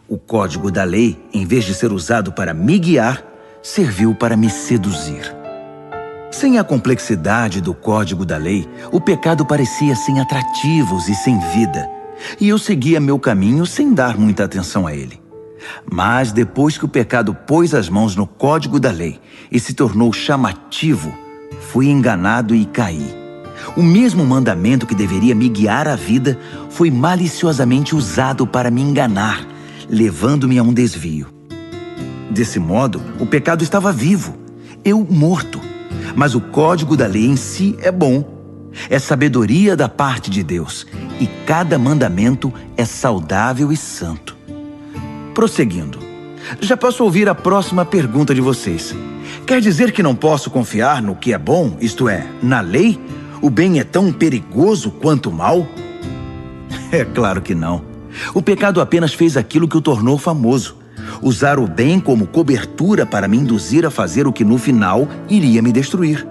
O código da lei, em vez de ser usado para me guiar, serviu para me seduzir. Sem a complexidade do código da lei, o pecado parecia sem atrativos e sem vida, e eu seguia meu caminho sem dar muita atenção a ele. Mas depois que o pecado pôs as mãos no código da lei e se tornou chamativo, fui enganado e caí. O mesmo mandamento que deveria me guiar à vida foi maliciosamente usado para me enganar, levando-me a um desvio. Desse modo, o pecado estava vivo, eu morto. Mas o código da lei em si é bom. É sabedoria da parte de Deus, e cada mandamento é saudável e santo. Prosseguindo, já posso ouvir a próxima pergunta de vocês. Quer dizer que não posso confiar no que é bom, isto é, na lei? O bem é tão perigoso quanto o mal? É claro que não. O pecado apenas fez aquilo que o tornou famoso. Usar o bem como cobertura para me induzir a fazer o que no final iria me destruir.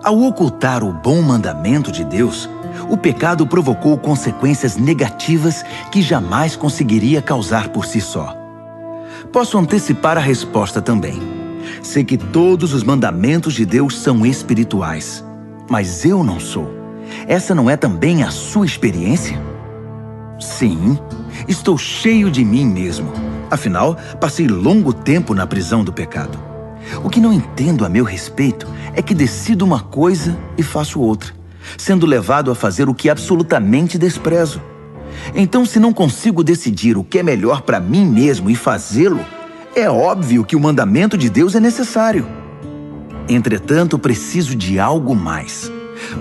Ao ocultar o bom mandamento de Deus, o pecado provocou consequências negativas que jamais conseguiria causar por si só. Posso antecipar a resposta também. Sei que todos os mandamentos de Deus são espirituais, mas eu não sou. Essa não é também a sua experiência? Sim, estou cheio de mim mesmo. Afinal, passei longo tempo na prisão do pecado. O que não entendo a meu respeito é que decido uma coisa e faço outra, sendo levado a fazer o que absolutamente desprezo. Então, se não consigo decidir o que é melhor para mim mesmo e fazê-lo, é óbvio que o mandamento de Deus é necessário. Entretanto, preciso de algo mais.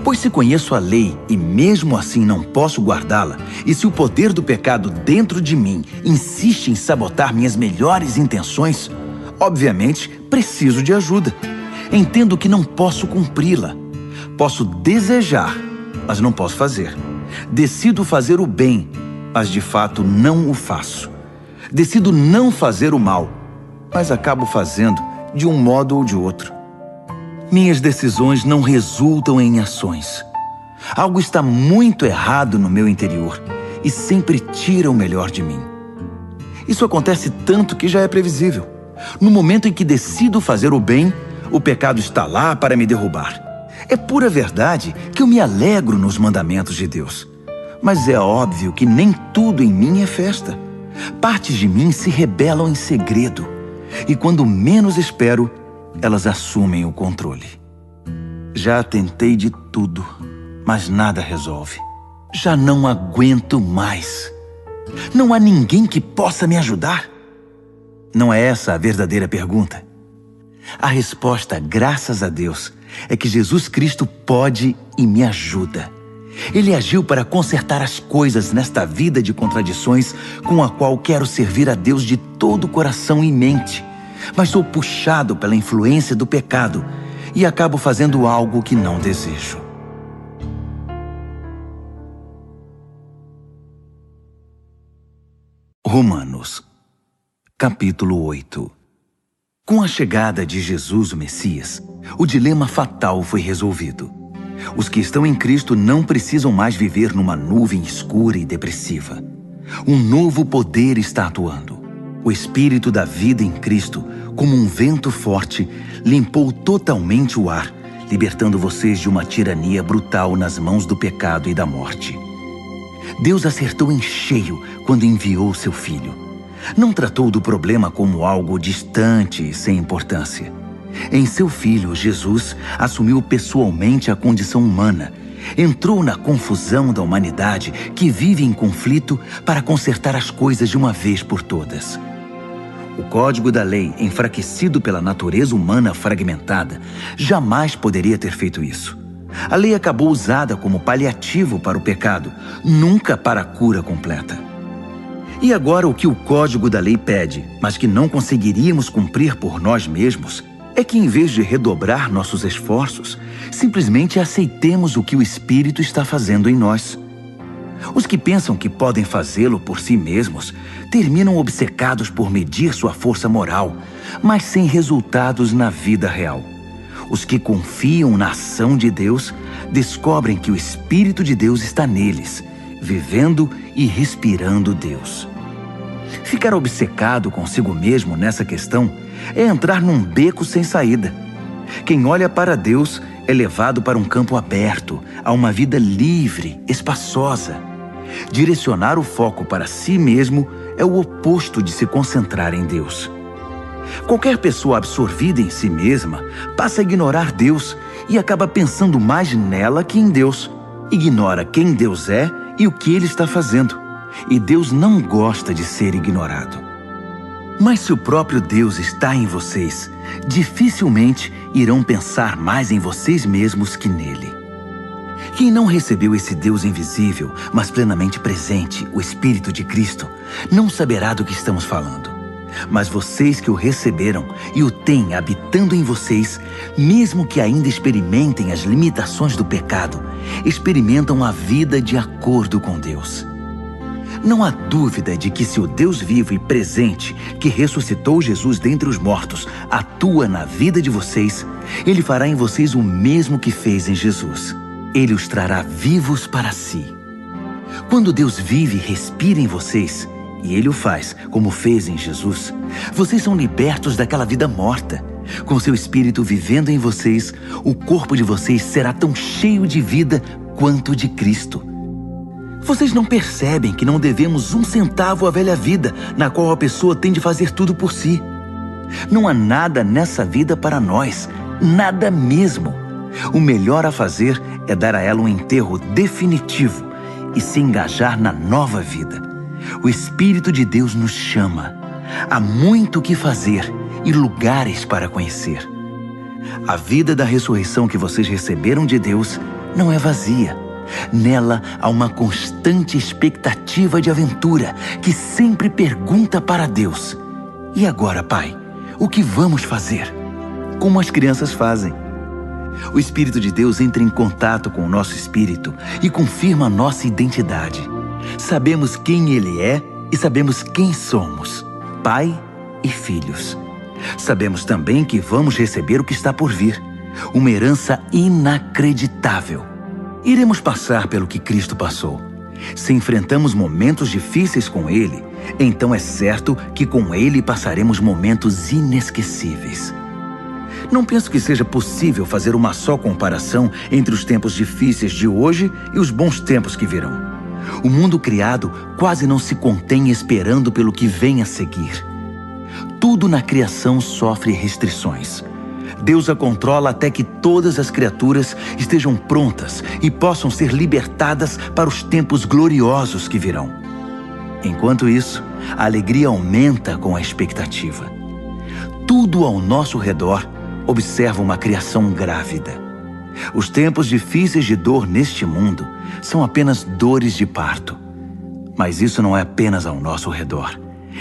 Pois se conheço a lei e mesmo assim não posso guardá-la, e se o poder do pecado dentro de mim insiste em sabotar minhas melhores intenções, obviamente preciso de ajuda. Entendo que não posso cumpri-la. Posso desejar, mas não posso fazer. Decido fazer o bem, mas de fato não o faço. Decido não fazer o mal, mas acabo fazendo de um modo ou de outro. Minhas decisões não resultam em ações. Algo está muito errado no meu interior e sempre tira o melhor de mim. Isso acontece tanto que já é previsível. No momento em que decido fazer o bem, o pecado está lá para me derrubar. É pura verdade que eu me alegro nos mandamentos de Deus. Mas é óbvio que nem tudo em mim é festa. Partes de mim se rebelam em segredo. E quando menos espero, elas assumem o controle. Já tentei de tudo, mas nada resolve. Já não aguento mais. Não há ninguém que possa me ajudar? Não é essa a verdadeira pergunta? A resposta, graças a Deus, é que Jesus Cristo pode e me ajuda. Ele agiu para consertar as coisas nesta vida de contradições com a qual quero servir a Deus de todo o coração e mente, mas sou puxado pela influência do pecado e acabo fazendo algo que não desejo. Romanos, capítulo 8. Com a chegada de Jesus, o Messias, o dilema fatal foi resolvido. Os que estão em Cristo não precisam mais viver numa nuvem escura e depressiva. Um novo poder está atuando. O Espírito da vida em Cristo, como um vento forte, limpou totalmente o ar, libertando vocês de uma tirania brutal nas mãos do pecado e da morte. Deus acertou em cheio quando enviou seu Filho. Não tratou do problema como algo distante e sem importância. Em seu Filho, Jesus assumiu pessoalmente a condição humana, entrou na confusão da humanidade que vive em conflito para consertar as coisas de uma vez por todas. O código da lei, enfraquecido pela natureza humana fragmentada, jamais poderia ter feito isso. A lei acabou usada como paliativo para o pecado, nunca para a cura completa. E agora o que o código da lei pede, mas que não conseguiríamos cumprir por nós mesmos, é que em vez de redobrar nossos esforços, simplesmente aceitemos o que o Espírito está fazendo em nós. Os que pensam que podem fazê-lo por si mesmos terminam obcecados por medir sua força moral, mas sem resultados na vida real. Os que confiam na ação de Deus descobrem que o Espírito de Deus está neles, vivendo e respirando Deus. Ficar obcecado consigo mesmo nessa questão é entrar num beco sem saída. Quem olha para Deus é levado para um campo aberto, a uma vida livre, espaçosa. Direcionar o foco para si mesmo é o oposto de se concentrar em Deus. Qualquer pessoa absorvida em si mesma passa a ignorar Deus e acaba pensando mais nela que em Deus. Ignora quem Deus é e o que Ele está fazendo. E Deus não gosta de ser ignorado. Mas se o próprio Deus está em vocês, dificilmente irão pensar mais em vocês mesmos que nele. Quem não recebeu esse Deus invisível, mas plenamente presente, o Espírito de Cristo, não saberá do que estamos falando. Mas vocês que o receberam e o têm habitando em vocês, mesmo que ainda experimentem as limitações do pecado, experimentam a vida de acordo com Deus. Não há dúvida de que se o Deus vivo e presente, que ressuscitou Jesus dentre os mortos, atua na vida de vocês, Ele fará em vocês o mesmo que fez em Jesus. Ele os trará vivos para si. Quando Deus vive e respira em vocês, e Ele o faz, como fez em Jesus, vocês são libertos daquela vida morta. Com seu Espírito vivendo em vocês, o corpo de vocês será tão cheio de vida quanto de Cristo. Vocês não percebem que não devemos um centavo à velha vida, na qual a pessoa tem de fazer tudo por si. Não há nada nessa vida para nós, nada mesmo. O melhor a fazer é dar a ela um enterro definitivo e se engajar na nova vida. O Espírito de Deus nos chama. Há muito o que fazer e lugares para conhecer. A vida da ressurreição que vocês receberam de Deus não é vazia. Nela há uma constante expectativa de aventura que sempre pergunta para Deus: e agora, Pai, o que vamos fazer? Como as crianças fazem. O Espírito de Deus entra em contato com o nosso espírito e confirma a nossa identidade. Sabemos quem Ele é e sabemos quem somos, Pai e filhos. Sabemos também que vamos receber o que está por vir, uma herança inacreditável. Iremos passar pelo que Cristo passou. Se enfrentamos momentos difíceis com Ele, então é certo que com Ele passaremos momentos inesquecíveis. Não penso que seja possível fazer uma só comparação entre os tempos difíceis de hoje e os bons tempos que virão. O mundo criado quase não se contém esperando pelo que vem a seguir. Tudo na criação sofre restrições. Deus a controla até que todas as criaturas estejam prontas e possam ser libertadas para os tempos gloriosos que virão. Enquanto isso, a alegria aumenta com a expectativa. Tudo ao nosso redor observa uma criação grávida. Os tempos difíceis de dor neste mundo são apenas dores de parto. Mas isso não é apenas ao nosso redor,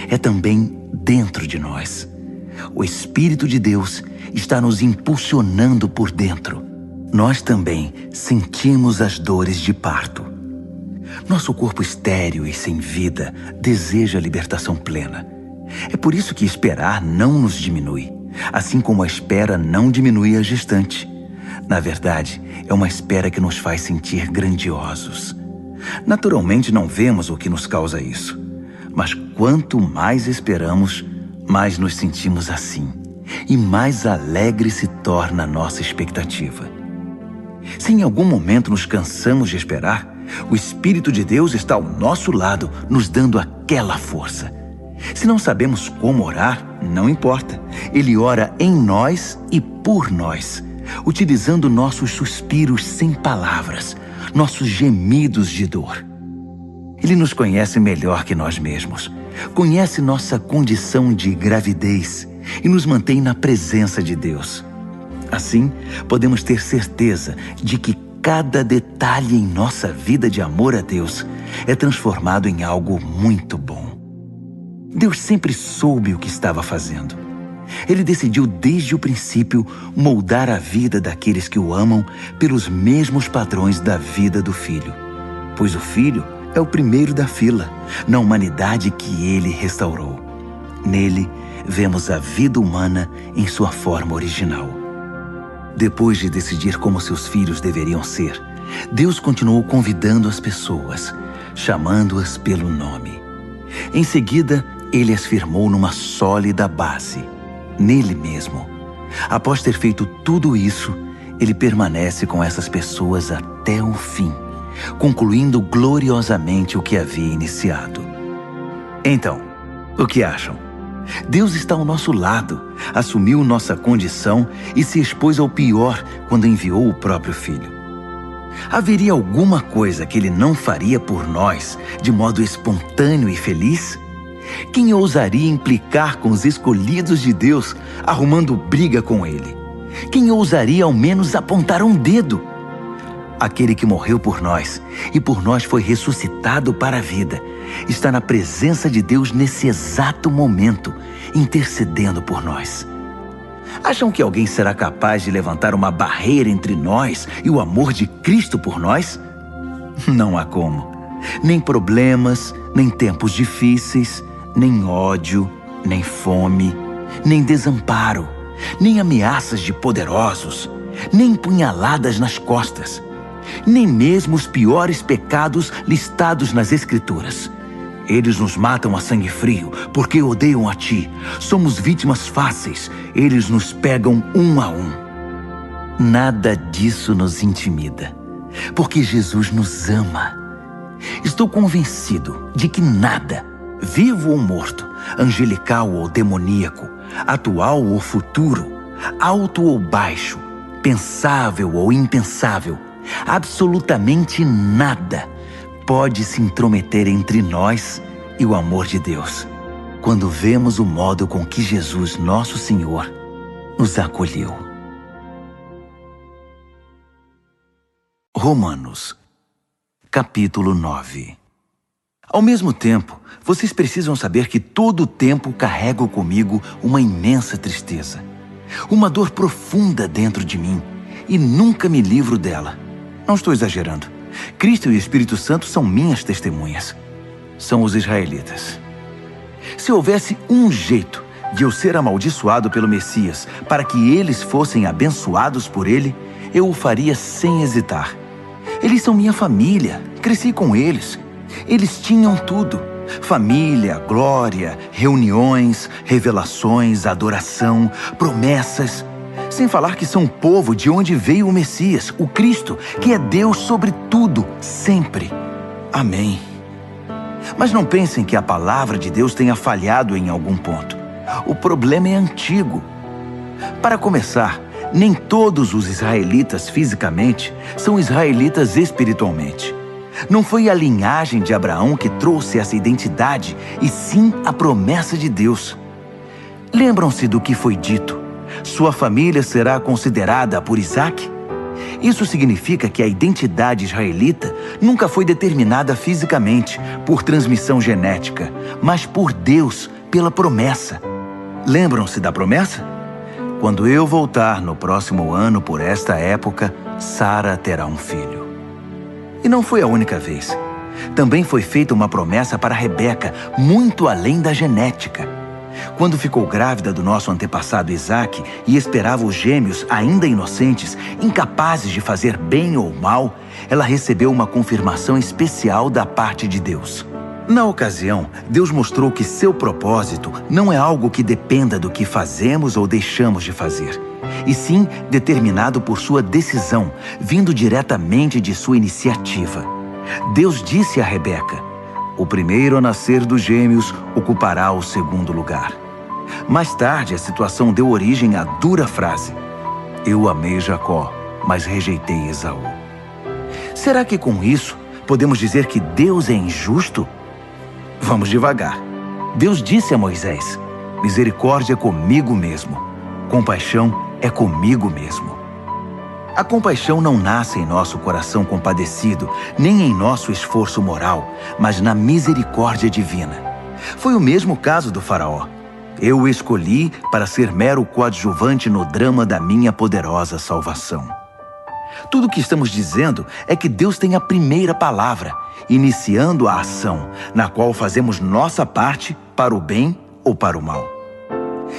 é também dentro de nós. O Espírito de Deus está nos impulsionando por dentro. Nós também sentimos as dores de parto. Nosso corpo estéril e sem vida deseja a libertação plena. É por isso que esperar não nos diminui, assim como a espera não diminui a gestante. Na verdade, é uma espera que nos faz sentir grandiosos. Naturalmente não vemos o que nos causa isso, mas quanto mais esperamos, mais nos sentimos assim, e mais alegre se torna a nossa expectativa. Se em algum momento nos cansamos de esperar, o Espírito de Deus está ao nosso lado, nos dando aquela força. Se não sabemos como orar, não importa. Ele ora em nós e por nós, utilizando nossos suspiros sem palavras, nossos gemidos de dor. Ele nos conhece melhor que nós mesmos, conhece nossa condição de gravidez e nos mantém na presença de Deus. Assim, podemos ter certeza de que cada detalhe em nossa vida de amor a Deus é transformado em algo muito bom. Deus sempre soube o que estava fazendo. Ele decidiu desde o princípio moldar a vida daqueles que o amam pelos mesmos padrões da vida do Filho, pois o Filho é o primeiro da fila na humanidade que ele restaurou. Nele, vemos a vida humana em sua forma original. Depois de decidir como seus filhos deveriam ser, Deus continuou convidando as pessoas, chamando-as pelo nome. Em seguida, ele as firmou numa sólida base, nele mesmo. Após ter feito tudo isso, ele permanece com essas pessoas até o fim, concluindo gloriosamente o que havia iniciado. Então, o que acham? Deus está ao nosso lado, assumiu nossa condição e se expôs ao pior quando enviou o próprio Filho. Haveria alguma coisa que ele não faria por nós de modo espontâneo e feliz? Quem ousaria implicar com os escolhidos de Deus, arrumando briga com ele? Quem ousaria ao menos apontar um dedo? Aquele que morreu por nós e por nós foi ressuscitado para a vida, está na presença de Deus nesse exato momento, intercedendo por nós. Acham que alguém será capaz de levantar uma barreira entre nós e o amor de Cristo por nós? Não há como. Nem problemas, nem tempos difíceis, nem ódio, nem fome, nem desamparo, nem ameaças de poderosos, nem punhaladas nas costas, nem mesmo os piores pecados listados nas Escrituras. Eles nos matam a sangue frio porque odeiam a ti. Somos vítimas fáceis. Eles nos pegam um a um. Nada disso nos intimida, porque Jesus nos ama. Estou convencido de que nada, vivo ou morto, angelical ou demoníaco, atual ou futuro, alto ou baixo, pensável ou impensável, absolutamente nada pode se intrometer entre nós e o amor de Deus, quando vemos o modo com que Jesus, nosso Senhor, nos acolheu. Romanos, capítulo 9. Ao mesmo tempo, vocês precisam saber que todo o tempo carrego comigo uma imensa tristeza, uma dor profunda dentro de mim, e nunca me livro dela. Não estou exagerando. Cristo e o Espírito Santo são minhas testemunhas. São os israelitas. Se houvesse um jeito de eu ser amaldiçoado pelo Messias para que eles fossem abençoados por ele, eu o faria sem hesitar. Eles são minha família, cresci com eles. Eles tinham tudo: família, glória, reuniões, revelações, adoração, promessas. Sem falar que são o povo de onde veio o Messias, o Cristo, que é Deus sobre tudo, sempre. Amém. Mas não pensem que a palavra de Deus tenha falhado em algum ponto. O problema é antigo. Para começar, nem todos os israelitas fisicamente são israelitas espiritualmente. Não foi a linhagem de Abraão que trouxe essa identidade, e sim a promessa de Deus. Lembram-se do que foi dito? Sua família será considerada por Isaque? Isso significa que a identidade israelita nunca foi determinada fisicamente, por transmissão genética, mas por Deus, pela promessa. Lembram-se da promessa? Quando eu voltar no próximo ano por esta época, Sara terá um filho. E não foi a única vez. Também foi feita uma promessa para Rebeca, muito além da genética. Quando ficou grávida do nosso antepassado Isaque e esperava os gêmeos ainda inocentes, incapazes de fazer bem ou mal, ela recebeu uma confirmação especial da parte de Deus. Na ocasião, Deus mostrou que seu propósito não é algo que dependa do que fazemos ou deixamos de fazer, e sim determinado por sua decisão, vindo diretamente de sua iniciativa. Deus disse a Rebeca: o primeiro a nascer dos gêmeos ocupará o segundo lugar. Mais tarde, a situação deu origem à dura frase: eu amei Jacó, mas rejeitei Esaú. Será que com isso podemos dizer que Deus é injusto? Vamos devagar. Deus disse a Moisés: misericórdia é comigo mesmo, compaixão é comigo mesmo. A compaixão não nasce em nosso coração compadecido, nem em nosso esforço moral, mas na misericórdia divina. Foi o mesmo caso do faraó. Eu o escolhi para ser mero coadjuvante no drama da minha poderosa salvação. Tudo o que estamos dizendo é que Deus tem a primeira palavra, iniciando a ação, na qual fazemos nossa parte para o bem ou para o mal.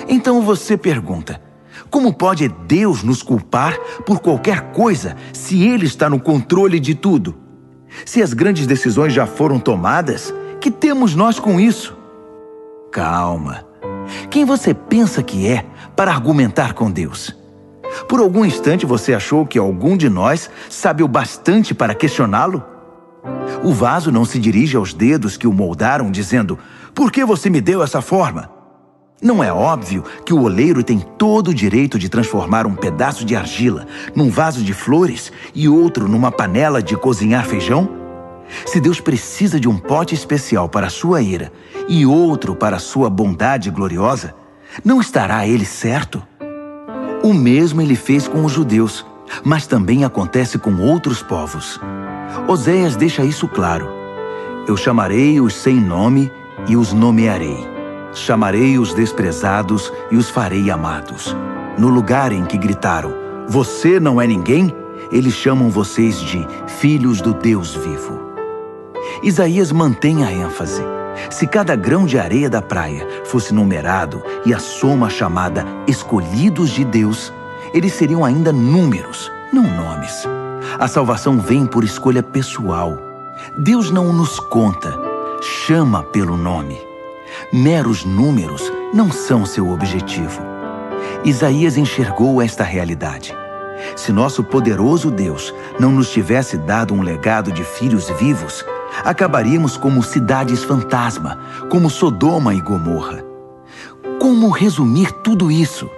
Então você pergunta: como pode Deus nos culpar por qualquer coisa se Ele está no controle de tudo? Se as grandes decisões já foram tomadas, que temos nós com isso? Calma. Quem você pensa que é para argumentar com Deus? Por algum instante você achou que algum de nós sabe o bastante para questioná-lo? O vaso não se dirige aos dedos que o moldaram dizendo: por que você me deu essa forma? Não é óbvio que o oleiro tem todo o direito de transformar um pedaço de argila num vaso de flores e outro numa panela de cozinhar feijão? Se Deus precisa de um pote especial para a sua ira e outro para a sua bondade gloriosa, não estará Ele certo? O mesmo Ele fez com os judeus, mas também acontece com outros povos. Oséias deixa isso claro: eu chamarei os sem nome e os nomearei. Chamarei os desprezados e os farei amados. No lugar em que gritaram: você não é ninguém, eles chamam vocês de filhos do Deus vivo. Isaías mantém a ênfase. Se cada grão de areia da praia fosse numerado e a soma chamada escolhidos de Deus, eles seriam ainda números, não nomes. A salvação vem por escolha pessoal. Deus não nos conta, chama pelo nome. Meros números não são seu objetivo. Isaías enxergou esta realidade. Se nosso poderoso Deus não nos tivesse dado um legado de filhos vivos, acabaríamos como cidades fantasma, como Sodoma e Gomorra. Como resumir tudo isso?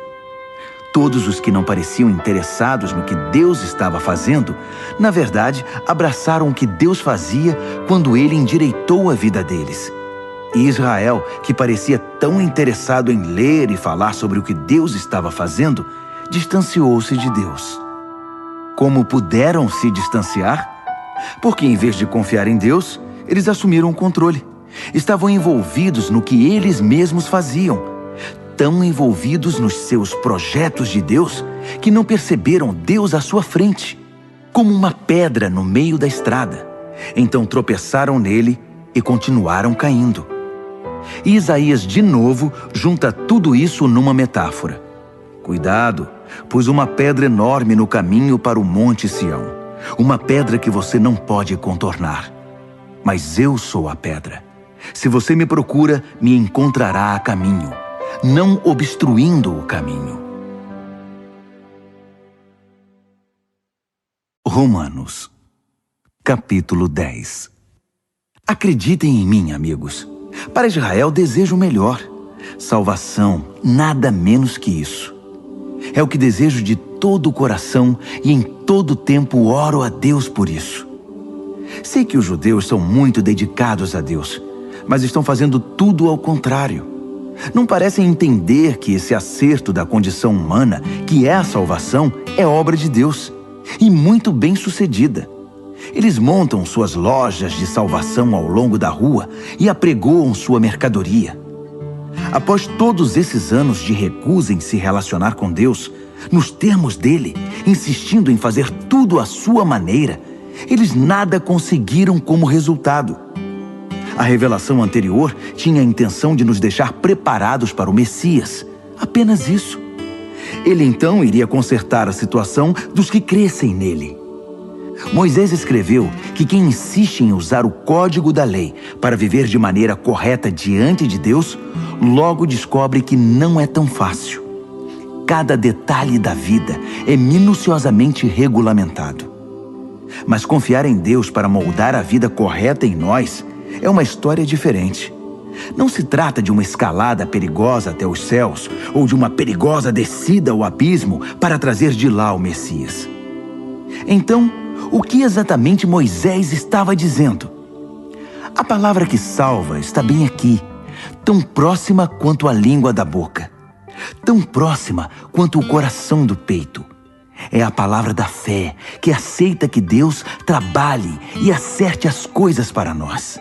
Todos os que não pareciam interessados no que Deus estava fazendo, na verdade, abraçaram o que Deus fazia quando Ele endireitou a vida deles. E Israel, que parecia tão interessado em ler e falar sobre o que Deus estava fazendo, distanciou-se de Deus. Como puderam se distanciar? Porque em vez de confiar em Deus, eles assumiram o controle. Estavam envolvidos no que eles mesmos faziam, tão envolvidos nos seus projetos de Deus que não perceberam Deus à sua frente, como uma pedra no meio da estrada. Então tropeçaram nele e continuaram caindo. E Isaías de novo junta tudo isso numa metáfora. Cuidado, pus uma pedra enorme no caminho para o Monte Sião, uma pedra que você não pode contornar. Mas eu sou a pedra. Se você me procura, me encontrará a caminho, não obstruindo o caminho. Romanos, capítulo 10. Acreditem em mim, amigos. Para Israel desejo o melhor. Salvação, nada menos que isso. É o que desejo de todo o coração e em todo tempo oro a Deus por isso. Sei que os judeus são muito dedicados a Deus, mas estão fazendo tudo ao contrário. Não parecem entender que esse acerto da condição humana, que é a salvação, é obra de Deus, e muito bem sucedida. Eles montam suas lojas de salvação ao longo da rua e apregoam sua mercadoria. Após todos esses anos de recusa em se relacionar com Deus, nos termos dele, insistindo em fazer tudo à sua maneira, eles nada conseguiram como resultado. A revelação anterior tinha a intenção de nos deixar preparados para o Messias, apenas isso. Ele então iria consertar a situação dos que crescem nele. Moisés escreveu que quem insiste em usar o código da lei para viver de maneira correta diante de Deus, logo descobre que não é tão fácil. Cada detalhe da vida é minuciosamente regulamentado. Mas confiar em Deus para moldar a vida correta em nós é uma história diferente. Não se trata de uma escalada perigosa até os céus ou de uma perigosa descida ao abismo para trazer de lá o Messias. Então, o que exatamente Moisés estava dizendo? A palavra que salva está bem aqui, tão próxima quanto a língua da boca, tão próxima quanto o coração do peito. É a palavra da fé que aceita que Deus trabalhe e acerte as coisas para nós.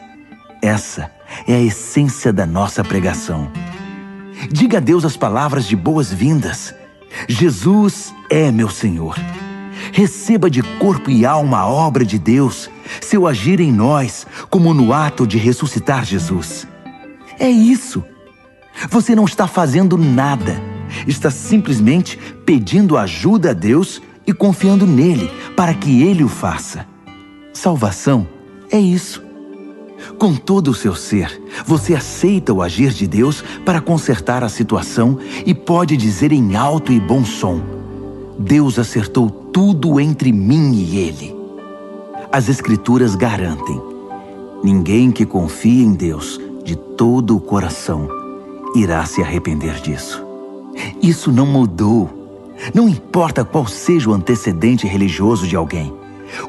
Essa é a essência da nossa pregação. Diga a Deus as palavras de boas-vindas. Jesus é meu Senhor. Receba de corpo e alma a obra de Deus, seu agir em nós, como no ato de ressuscitar Jesus. É isso. Você não está fazendo nada. Está simplesmente pedindo ajuda a Deus e confiando nele para que ele o faça. Salvação é isso. Com todo o seu ser, você aceita o agir de Deus para consertar a situação e pode dizer em alto e bom som: Deus acertou tudo entre mim e ele. As Escrituras garantem: ninguém que confie em Deus de todo o coração irá se arrepender disso. Isso não mudou. Não importa qual seja o antecedente religioso de alguém.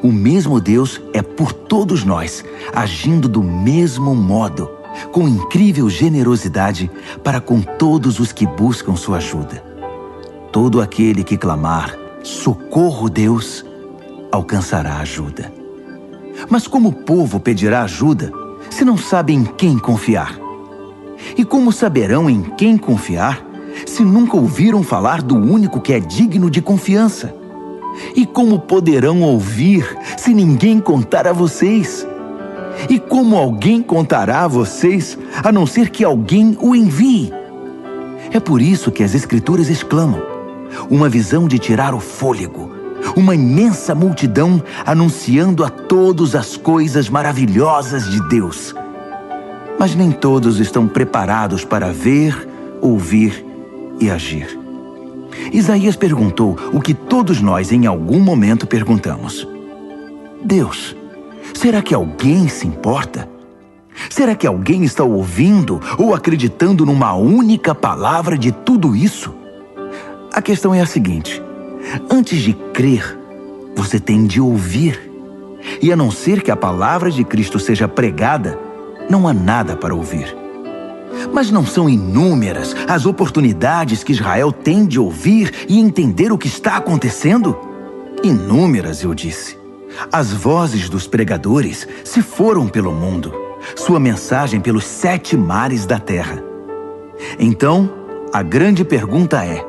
O mesmo Deus é por todos nós, agindo do mesmo modo, com incrível generosidade para com todos os que buscam sua ajuda. Todo aquele que clamar, socorro Deus, alcançará ajuda. Mas como o povo pedirá ajuda se não sabe em quem confiar? E como saberão em quem confiar se nunca ouviram falar do único que é digno de confiança? E como poderão ouvir se ninguém contar a vocês? E como alguém contará a vocês, a não ser que alguém o envie? É por isso que as Escrituras exclamam: uma visão de tirar o fôlego, uma imensa multidão anunciando a todos as coisas maravilhosas de Deus. Mas nem todos estão preparados para ver, ouvir e agir. Isaías perguntou o que todos nós em algum momento perguntamos: Deus, será que alguém se importa? Será que alguém está ouvindo ou acreditando numa única palavra de tudo isso? A questão é a seguinte: antes de crer, você tem de ouvir. E a não ser que a palavra de Cristo seja pregada, não há nada para ouvir. Mas não são inúmeras as oportunidades que Israel tem de ouvir e entender o que está acontecendo? Inúmeras, eu disse. As vozes dos pregadores se foram pelo mundo, sua mensagem pelos 7 mares da terra. Então, a grande pergunta é: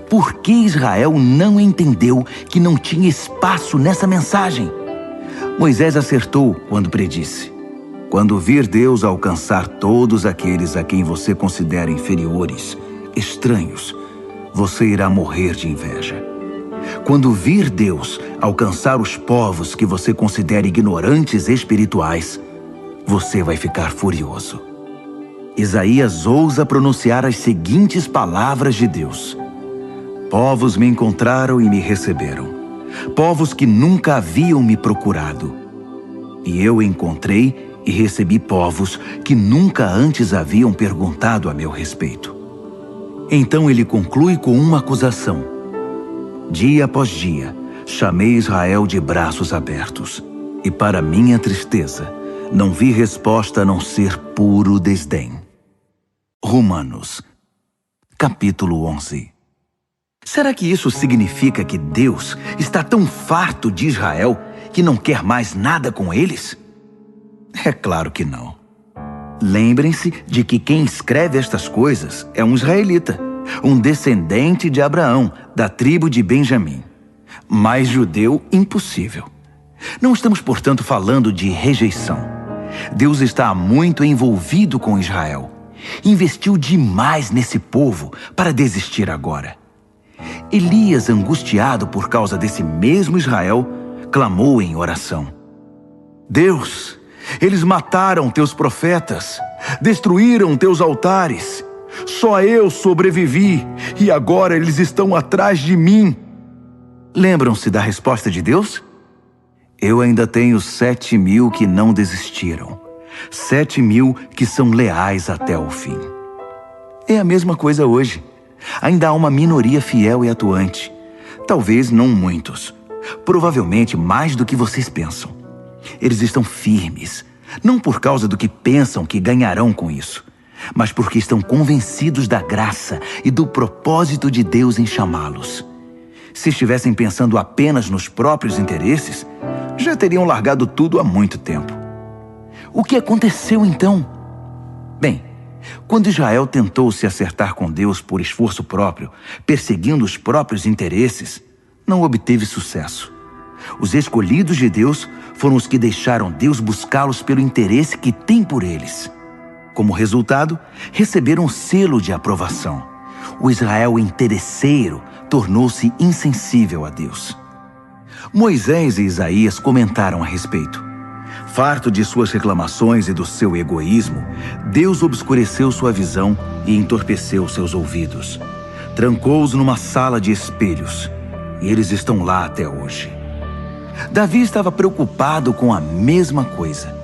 por que Israel não entendeu que não tinha espaço nessa mensagem? Moisés acertou quando predisse: quando vir Deus alcançar todos aqueles a quem você considera inferiores, estranhos, você irá morrer de inveja. Quando vir Deus alcançar os povos que você considera ignorantes espirituais, você vai ficar furioso. Isaías ousa pronunciar as seguintes palavras de Deus: povos me encontraram e me receberam. povos que nunca haviam me procurado. E eu encontrei e recebi povos que nunca antes haviam perguntado a meu respeito. Então ele conclui com uma acusação. Dia após dia, chamei Israel de braços abertos, e para minha tristeza, não vi resposta a não ser puro desdém. Romanos, capítulo 11. Será que isso significa que Deus está tão farto de Israel que não quer mais nada com eles? É claro que não. Lembrem-se de que quem escreve estas coisas é um israelita, um descendente de Abraão, da tribo de Benjamim. Mais judeu, impossível. Não estamos, portanto, falando de rejeição. Deus está muito envolvido com Israel. Investiu demais nesse povo para desistir agora. Elias, angustiado por causa desse mesmo Israel, clamou em oração. Deus, eles mataram teus profetas, destruíram teus altares. Só eu sobrevivi e agora eles estão atrás de mim. Lembram-se da resposta de Deus? Eu ainda tenho 7.000 que não desistiram. 7.000 que são leais até o fim. É a mesma coisa hoje. Ainda há uma minoria fiel e atuante. Talvez não muitos. Provavelmente mais do que vocês pensam. Eles estão firmes, não por causa do que pensam que ganharão com isso, mas porque estão convencidos da graça e do propósito de Deus em chamá-los. Se estivessem pensando apenas nos próprios interesses, já teriam largado tudo há muito tempo. O que aconteceu então? Bem, quando Israel tentou se acertar com Deus por esforço próprio, perseguindo os próprios interesses, não obteve sucesso. Os escolhidos de Deus foram os que deixaram Deus buscá-los pelo interesse que tem por eles. Como resultado, receberam um selo de aprovação. O Israel interesseiro tornou-se insensível a Deus. Moisés e Isaías comentaram a respeito. Farto de suas reclamações e do seu egoísmo, Deus obscureceu sua visão e entorpeceu seus ouvidos. Trancou-os numa sala de espelhos, e eles estão lá até hoje. Davi estava preocupado com a mesma coisa.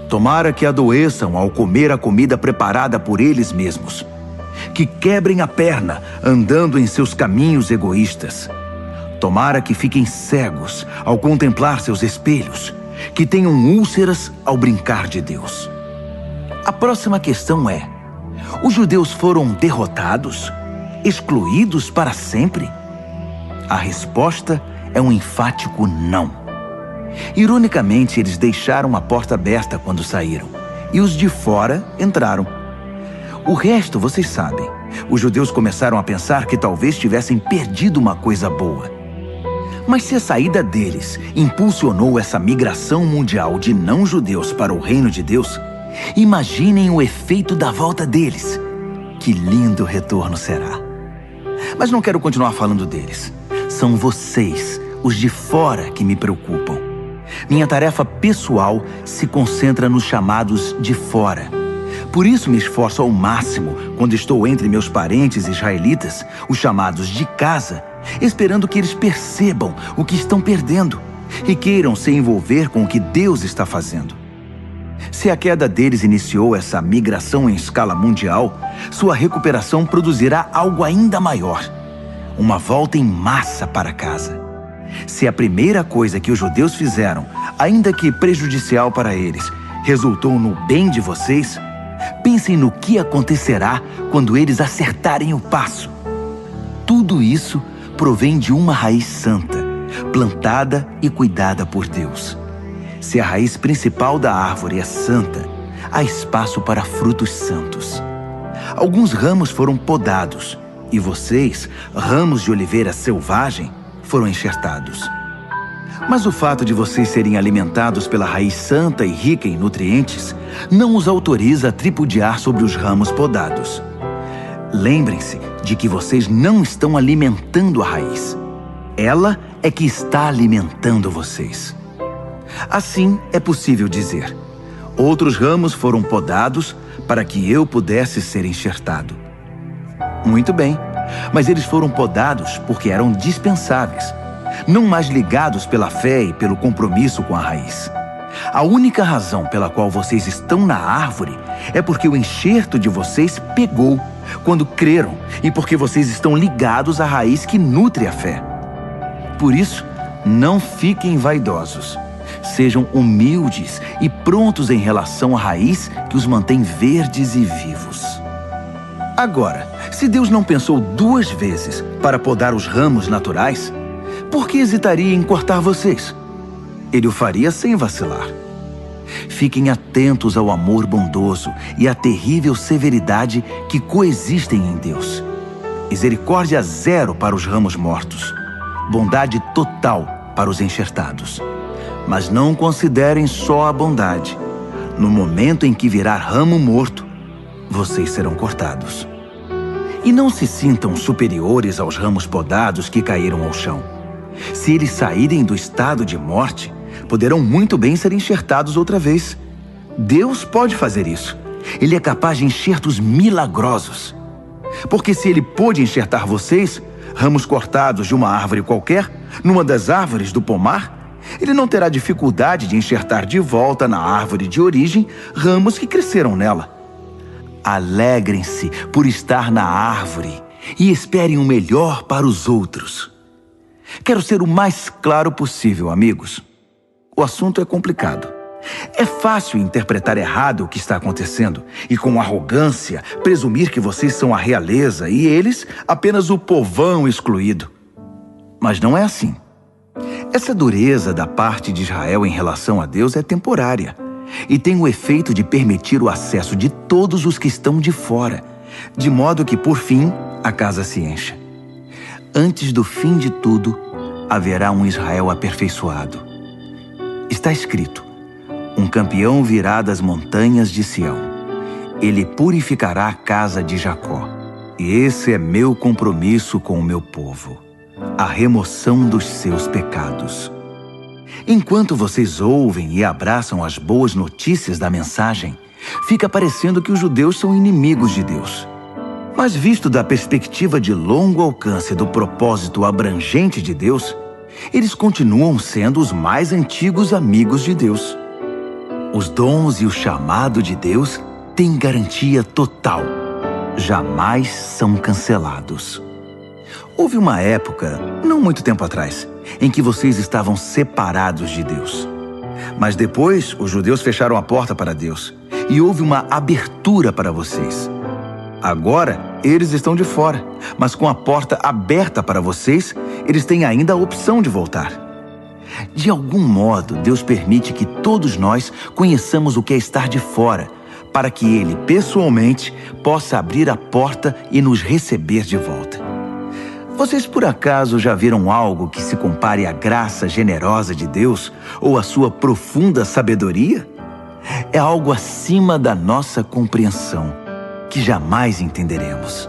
Tomara que adoeçam ao comer a comida preparada por eles mesmos, que quebrem a perna andando em seus caminhos egoístas. Tomara que fiquem cegos ao contemplar seus espelhos, que tenham úlceras ao brincar de Deus. A próxima questão é: os judeus foram derrotados? Excluídos para sempre? A resposta é um enfático não. Ironicamente, eles deixaram a porta aberta quando saíram, e os de fora entraram. O resto, vocês sabem. Os judeus começaram a pensar que talvez tivessem perdido uma coisa boa. Mas se a saída deles impulsionou essa migração mundial de não-judeus para o reino de Deus, imaginem o efeito da volta deles. Que lindo retorno será. Mas não quero continuar falando deles. São vocês, os de fora, que me preocupam. Minha tarefa pessoal se concentra nos chamados de fora. Por isso me esforço ao máximo quando estou entre meus parentes israelitas, os chamados de casa, esperando que eles percebam o que estão perdendo e queiram se envolver com o que Deus está fazendo. Se a queda deles iniciou essa migração em escala mundial, sua recuperação produzirá algo ainda maior. Uma volta em massa para casa. Se a primeira coisa que os judeus fizeram, ainda que prejudicial para eles, resultou no bem de vocês, pensem no que acontecerá quando eles acertarem o passo. Tudo isso provém de uma raiz santa, plantada e cuidada por Deus. Se a raiz principal da árvore é santa, há espaço para frutos santos. Alguns ramos foram podados, e vocês, ramos de oliveira selvagem, foram enxertados. Mas o fato de vocês serem alimentados pela raiz santa e rica em nutrientes não os autoriza a tripudiar sobre os ramos podados. Lembrem-se de que vocês não estão alimentando a raiz. Ela é que está alimentando vocês. Assim é possível dizer: outros ramos foram podados para que eu pudesse ser enxertado. Muito bem, mas eles foram podados porque eram dispensáveis. não mais ligados pela fé e pelo compromisso com a raiz. A única razão pela qual vocês estão na árvore é porque o enxerto de vocês pegou quando creram e porque vocês estão ligados à raiz que nutre a fé. Por isso, não fiquem vaidosos. Sejam humildes e prontos em relação à raiz que os mantém verdes e vivos. Agora, se Deus não pensou 2 vezes para podar os ramos naturais, por que hesitaria em cortar vocês? Ele o faria sem vacilar. Fiquem atentos ao amor bondoso e à terrível severidade que coexistem em Deus. Misericórdia zero para os ramos mortos, bondade total para os enxertados. Mas não considerem só a bondade. No momento em que virar ramo morto, vocês serão cortados. E não se sintam superiores aos ramos podados que caíram ao chão. Se eles saírem do estado de morte, poderão muito bem ser enxertados outra vez. Deus pode fazer isso. Ele é capaz de enxertos milagrosos. Porque se Ele pôde enxertar vocês, ramos cortados de uma árvore qualquer, numa das árvores do pomar, Ele não terá dificuldade de enxertar de volta na árvore de origem ramos que cresceram nela. Alegrem-se por estar na árvore e esperem o melhor para os outros. Quero ser o mais claro possível, amigos. O assunto é complicado. É fácil interpretar errado o que está acontecendo e, com arrogância, presumir que vocês são a realeza e eles apenas o povão excluído. Mas não é assim. Essa dureza da parte de Israel em relação a Deus é temporária e tem o efeito de permitir o acesso de todos os que estão de fora, de modo que, por fim, a casa se encha. Antes do fim de tudo, haverá um Israel aperfeiçoado. Está escrito: um campeão virá das montanhas de Sião. Ele purificará a casa de Jacó. E esse é meu compromisso com o meu povo: a remoção dos seus pecados. Enquanto vocês ouvem e abraçam as boas notícias da mensagem, fica parecendo que os judeus são inimigos de Deus. Mas visto da perspectiva de longo alcance do propósito abrangente de Deus, eles continuam sendo os mais antigos amigos de Deus. Os dons e o chamado de Deus têm garantia total. Jamais são cancelados. Houve uma época, não muito tempo atrás, em que vocês estavam separados de Deus. Mas depois, os judeus fecharam a porta para Deus e houve uma abertura para vocês. Agora, eles estão de fora, mas com a porta aberta para vocês, eles têm ainda a opção de voltar. De algum modo, Deus permite que todos nós conheçamos o que é estar de fora, para que Ele, pessoalmente, possa abrir a porta e nos receber de volta. Vocês, por acaso, já viram algo que se compare à graça generosa de Deus ou à sua profunda sabedoria? É algo acima da nossa compreensão, que jamais entenderemos.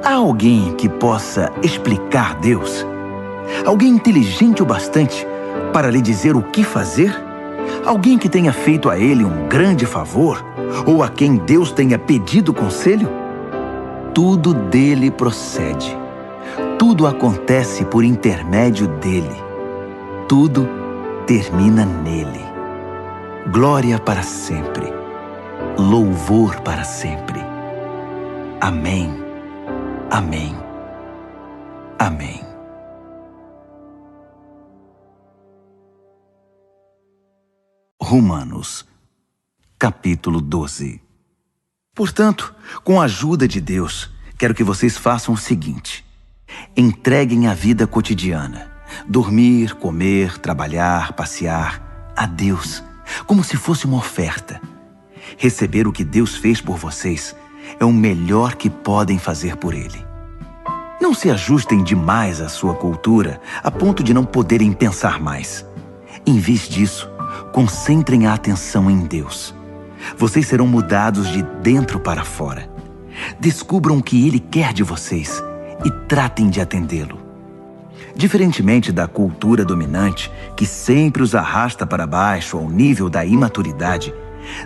Há alguém que possa explicar Deus? Alguém inteligente o bastante para lhe dizer o que fazer? Alguém que tenha feito a ele um grande favor? Ou a quem Deus tenha pedido conselho? Tudo dele procede. Tudo acontece por intermédio dele. Tudo termina nele. Glória para sempre. Louvor para sempre. Amém. Amém. Amém. Romanos, capítulo 12. Portanto, com a ajuda de Deus, quero que vocês façam o seguinte: entreguem a vida cotidiana, dormir, comer, trabalhar, passear, a Deus, como se fosse uma oferta. Receber o que Deus fez por vocês é o melhor que podem fazer por Ele. Não se ajustem demais à sua cultura, a ponto de não poderem pensar mais. Em vez disso, concentrem a atenção em Deus. Vocês serão mudados de dentro para fora. Descubram o que Ele quer de vocês e tratem de atendê-lo. Diferentemente da cultura dominante, que sempre os arrasta para baixo ao nível da imaturidade,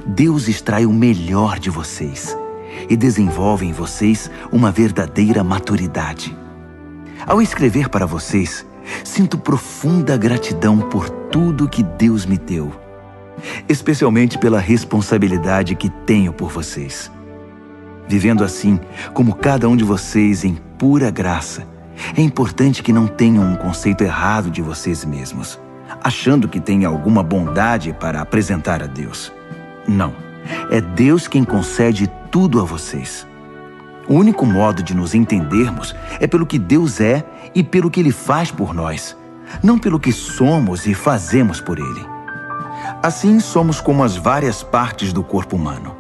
Deus extrai o melhor de vocês e desenvolve em vocês uma verdadeira maturidade. Ao escrever para vocês, Sinto profunda gratidão por tudo que Deus me deu, especialmente pela responsabilidade que tenho por vocês. Vivendo assim, como cada um de vocês em pura graça, é importante que não tenham um conceito errado de vocês mesmos, achando que têm alguma bondade para apresentar a Deus. Não, é Deus quem concede tudo a vocês. O único modo de nos entendermos é pelo que Deus é e pelo que Ele faz por nós, não pelo que somos e fazemos por Ele. Assim, somos como as várias partes do corpo humano.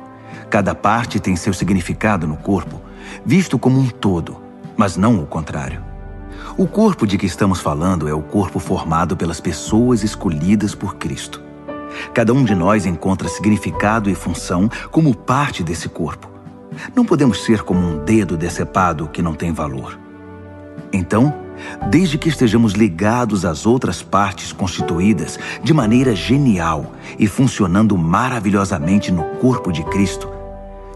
Cada parte tem seu significado no corpo, visto como um todo, mas não o contrário. O corpo de que estamos falando é o corpo formado pelas pessoas escolhidas por Cristo. Cada um de nós encontra significado e função como parte desse corpo. Não podemos ser como um dedo decepado que não tem valor. Então, desde que estejamos ligados às outras partes constituídas de maneira genial e funcionando maravilhosamente no corpo de Cristo,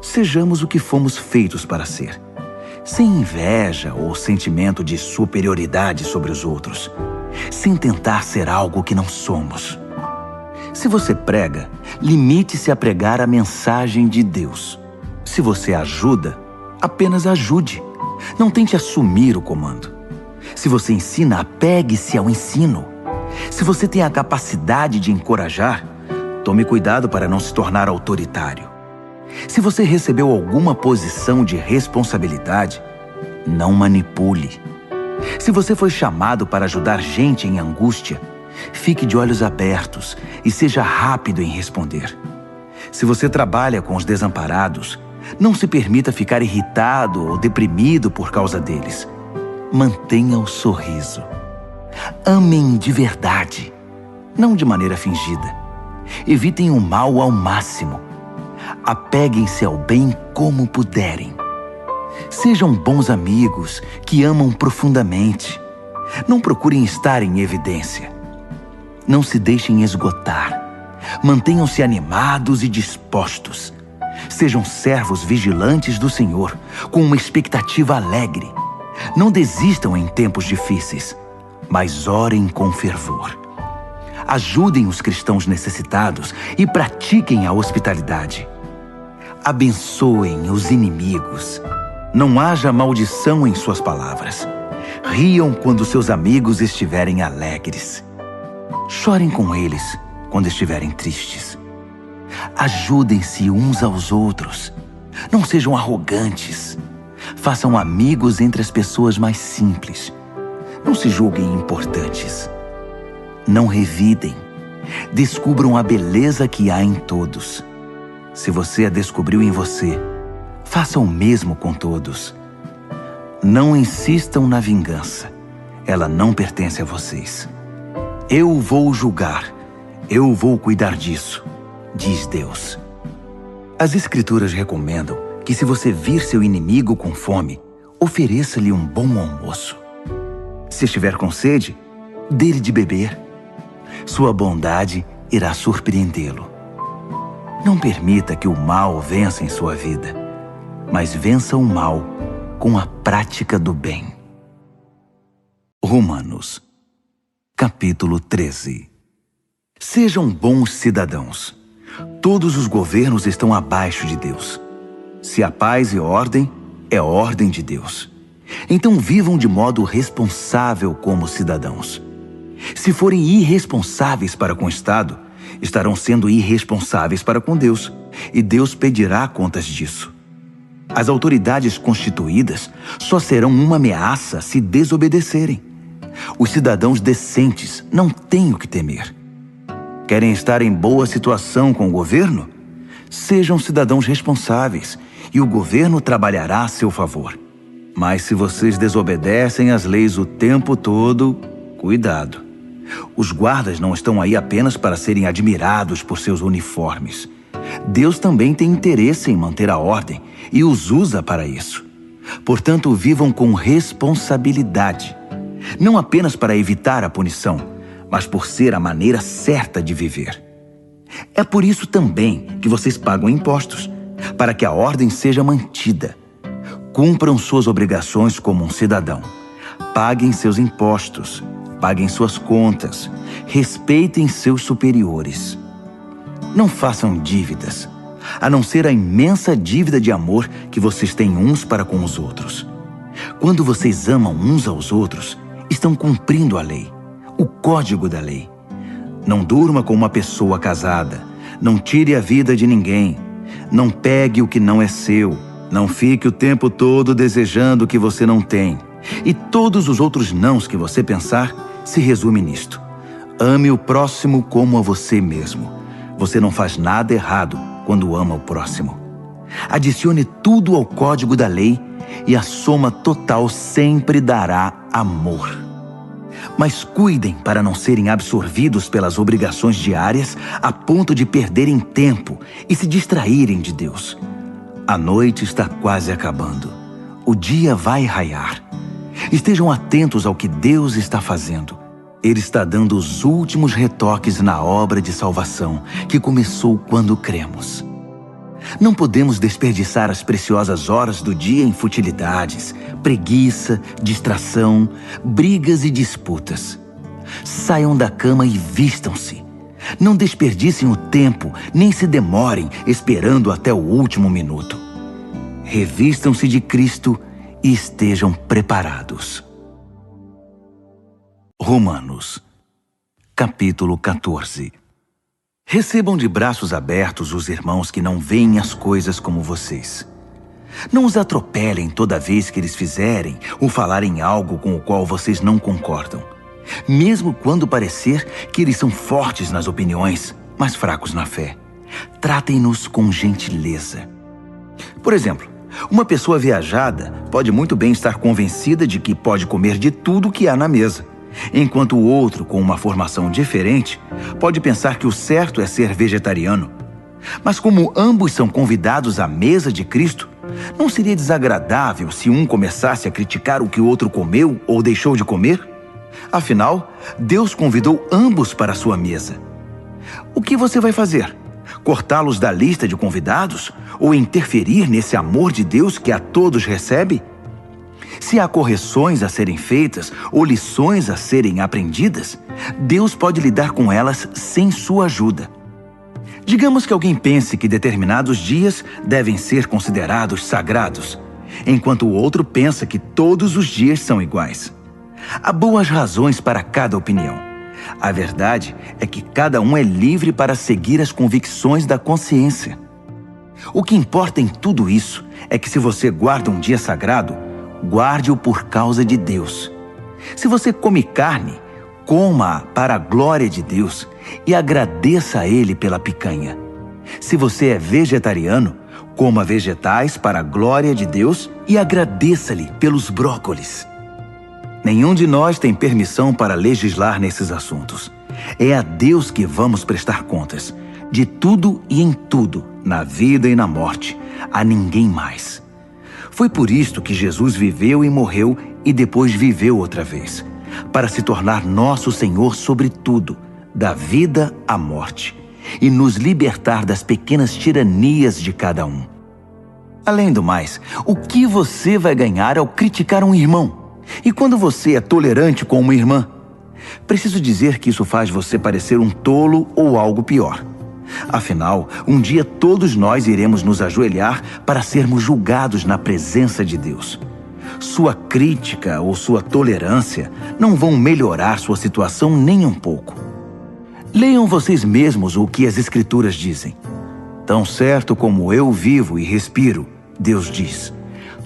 sejamos o que fomos feitos para ser, sem inveja ou sentimento de superioridade sobre os outros, sem tentar ser algo que não somos. Se você prega, limite-se a pregar a mensagem de Deus. Se você ajuda, apenas ajude. Não tente assumir o comando. Se você ensina, apegue-se ao ensino. Se você tem a capacidade de encorajar, tome cuidado para não se tornar autoritário. Se você recebeu alguma posição de responsabilidade, não manipule. Se você foi chamado para ajudar gente em angústia, fique de olhos abertos e seja rápido em responder. Se você trabalha com os desamparados, não se permita ficar irritado ou deprimido por causa deles. Mantenha o sorriso. Amem de verdade, não de maneira fingida. Evitem o mal ao máximo. Apeguem-se ao bem como puderem. Sejam bons amigos que amam profundamente. Não procurem estar em evidência. Não se deixem esgotar. Mantenham-se animados e dispostos. Sejam servos vigilantes do Senhor, com uma expectativa alegre. Não desistam em tempos difíceis, mas orem com fervor. Ajudem os cristãos necessitados e pratiquem a hospitalidade. Abençoem os inimigos. Não haja maldição em suas palavras. Riam quando seus amigos estiverem alegres. Chorem com eles quando estiverem tristes. Ajudem-se uns aos outros. Não sejam arrogantes. Façam amigos entre as pessoas mais simples. Não se julguem importantes. Não revidem. Descubram a beleza que há em todos. Se você a descobriu em você, faça o mesmo com todos. Não insistam na vingança. Ela não pertence a vocês. Eu vou julgar. Eu vou cuidar disso, diz Deus. As Escrituras recomendam que se você vir seu inimigo com fome, ofereça-lhe um bom almoço. Se estiver com sede, dê-lhe de beber. Sua bondade irá surpreendê-lo. Não permita que o mal vença em sua vida, mas vença o mal com a prática do bem. Romanos, capítulo 13. Sejam bons cidadãos. Todos os governos estão abaixo de Deus. Se há paz e ordem, é ordem de Deus. Então vivam de modo responsável como cidadãos. Se forem irresponsáveis para com o Estado, estarão sendo irresponsáveis para com Deus, e Deus pedirá contas disso. As autoridades constituídas só serão uma ameaça se desobedecerem. Os cidadãos decentes não têm o que temer. Querem estar em boa situação com o governo? Sejam cidadãos responsáveis, e o governo trabalhará a seu favor. Mas se vocês desobedecem às leis o tempo todo, cuidado. Os guardas não estão aí apenas para serem admirados por seus uniformes. Deus também tem interesse em manter a ordem e os usa para isso. Portanto, vivam com responsabilidade, não apenas para evitar a punição, mas por ser a maneira certa de viver. É por isso também que vocês pagam impostos, para que a ordem seja mantida. Cumpram suas obrigações como um cidadão. Paguem seus impostos. paguem suas contas, respeitem seus superiores. Não façam dívidas, a não ser a imensa dívida de amor que vocês têm uns para com os outros. Quando vocês amam uns aos outros, estão cumprindo a lei, o código da lei. Não durma com uma pessoa casada, não tire a vida de ninguém, não pegue o que não é seu, não fique o tempo todo desejando o que você não tem. E todos os outros nãos que você pensar se resume nisto. Ame o próximo como a você mesmo. Você não faz nada errado quando ama o próximo. Adicione tudo ao código da lei e a soma total sempre dará amor. Mas cuidem para não serem absorvidos pelas obrigações diárias a ponto de perderem tempo e se distraírem de Deus. A noite está quase acabando. O dia vai raiar. Estejam atentos ao que Deus está fazendo. Ele está dando os últimos retoques na obra de salvação que começou quando cremos. Não podemos desperdiçar as preciosas horas do dia em futilidades, preguiça, distração, brigas e disputas. Saiam da cama e vistam-se. Não desperdicem o tempo, nem se demorem esperando até o último minuto. Revistam-se de Cristo e estejam preparados. Romanos, capítulo 14. Recebam de braços abertos os irmãos que não veem as coisas como vocês. Não os atropelem toda vez que eles fizerem ou falarem algo com o qual vocês não concordam, mesmo quando parecer que eles são fortes nas opiniões, mas fracos na fé. Tratem-nos com gentileza. Por exemplo, uma pessoa viajada pode muito bem estar convencida de que pode comer de tudo que há na mesa, enquanto o outro, com uma formação diferente, pode pensar que o certo é ser vegetariano. Mas como ambos são convidados à mesa de Cristo, não seria desagradável se um começasse a criticar o que o outro comeu ou deixou de comer? Afinal, Deus convidou ambos para a sua mesa. O que você vai fazer? Cortá-los da lista de convidados? Ou interferir nesse amor de Deus que a todos recebe? Se há correções a serem feitas ou lições a serem aprendidas, Deus pode lidar com elas sem sua ajuda. Digamos que alguém pense que determinados dias devem ser considerados sagrados, enquanto o outro pensa que todos os dias são iguais. Há boas razões para cada opinião. A verdade é que cada um é livre para seguir as convicções da consciência. O que importa em tudo isso é que se você guarda um dia sagrado, guarde-o por causa de Deus. Se você come carne, coma-a para a glória de Deus e agradeça a Ele pela picanha. Se você é vegetariano, coma vegetais para a glória de Deus e agradeça-lhe pelos brócolis. Nenhum de nós tem permissão para legislar nesses assuntos. É a Deus que vamos prestar contas, de tudo e em tudo, na vida e na morte, a ninguém mais. Foi por isto que Jesus viveu e morreu e depois viveu outra vez, para se tornar nosso Senhor sobre tudo, da vida à morte, e nos libertar das pequenas tiranias de cada um. Além do mais, o que você vai ganhar ao criticar um irmão? E quando você é tolerante com uma irmã? Preciso dizer que isso faz você parecer um tolo ou algo pior. Afinal, um dia todos nós iremos nos ajoelhar para sermos julgados na presença de Deus. Sua crítica ou sua tolerância não vão melhorar sua situação nem um pouco. Leiam vocês mesmos o que as Escrituras dizem. Tão certo como eu vivo e respiro, Deus diz,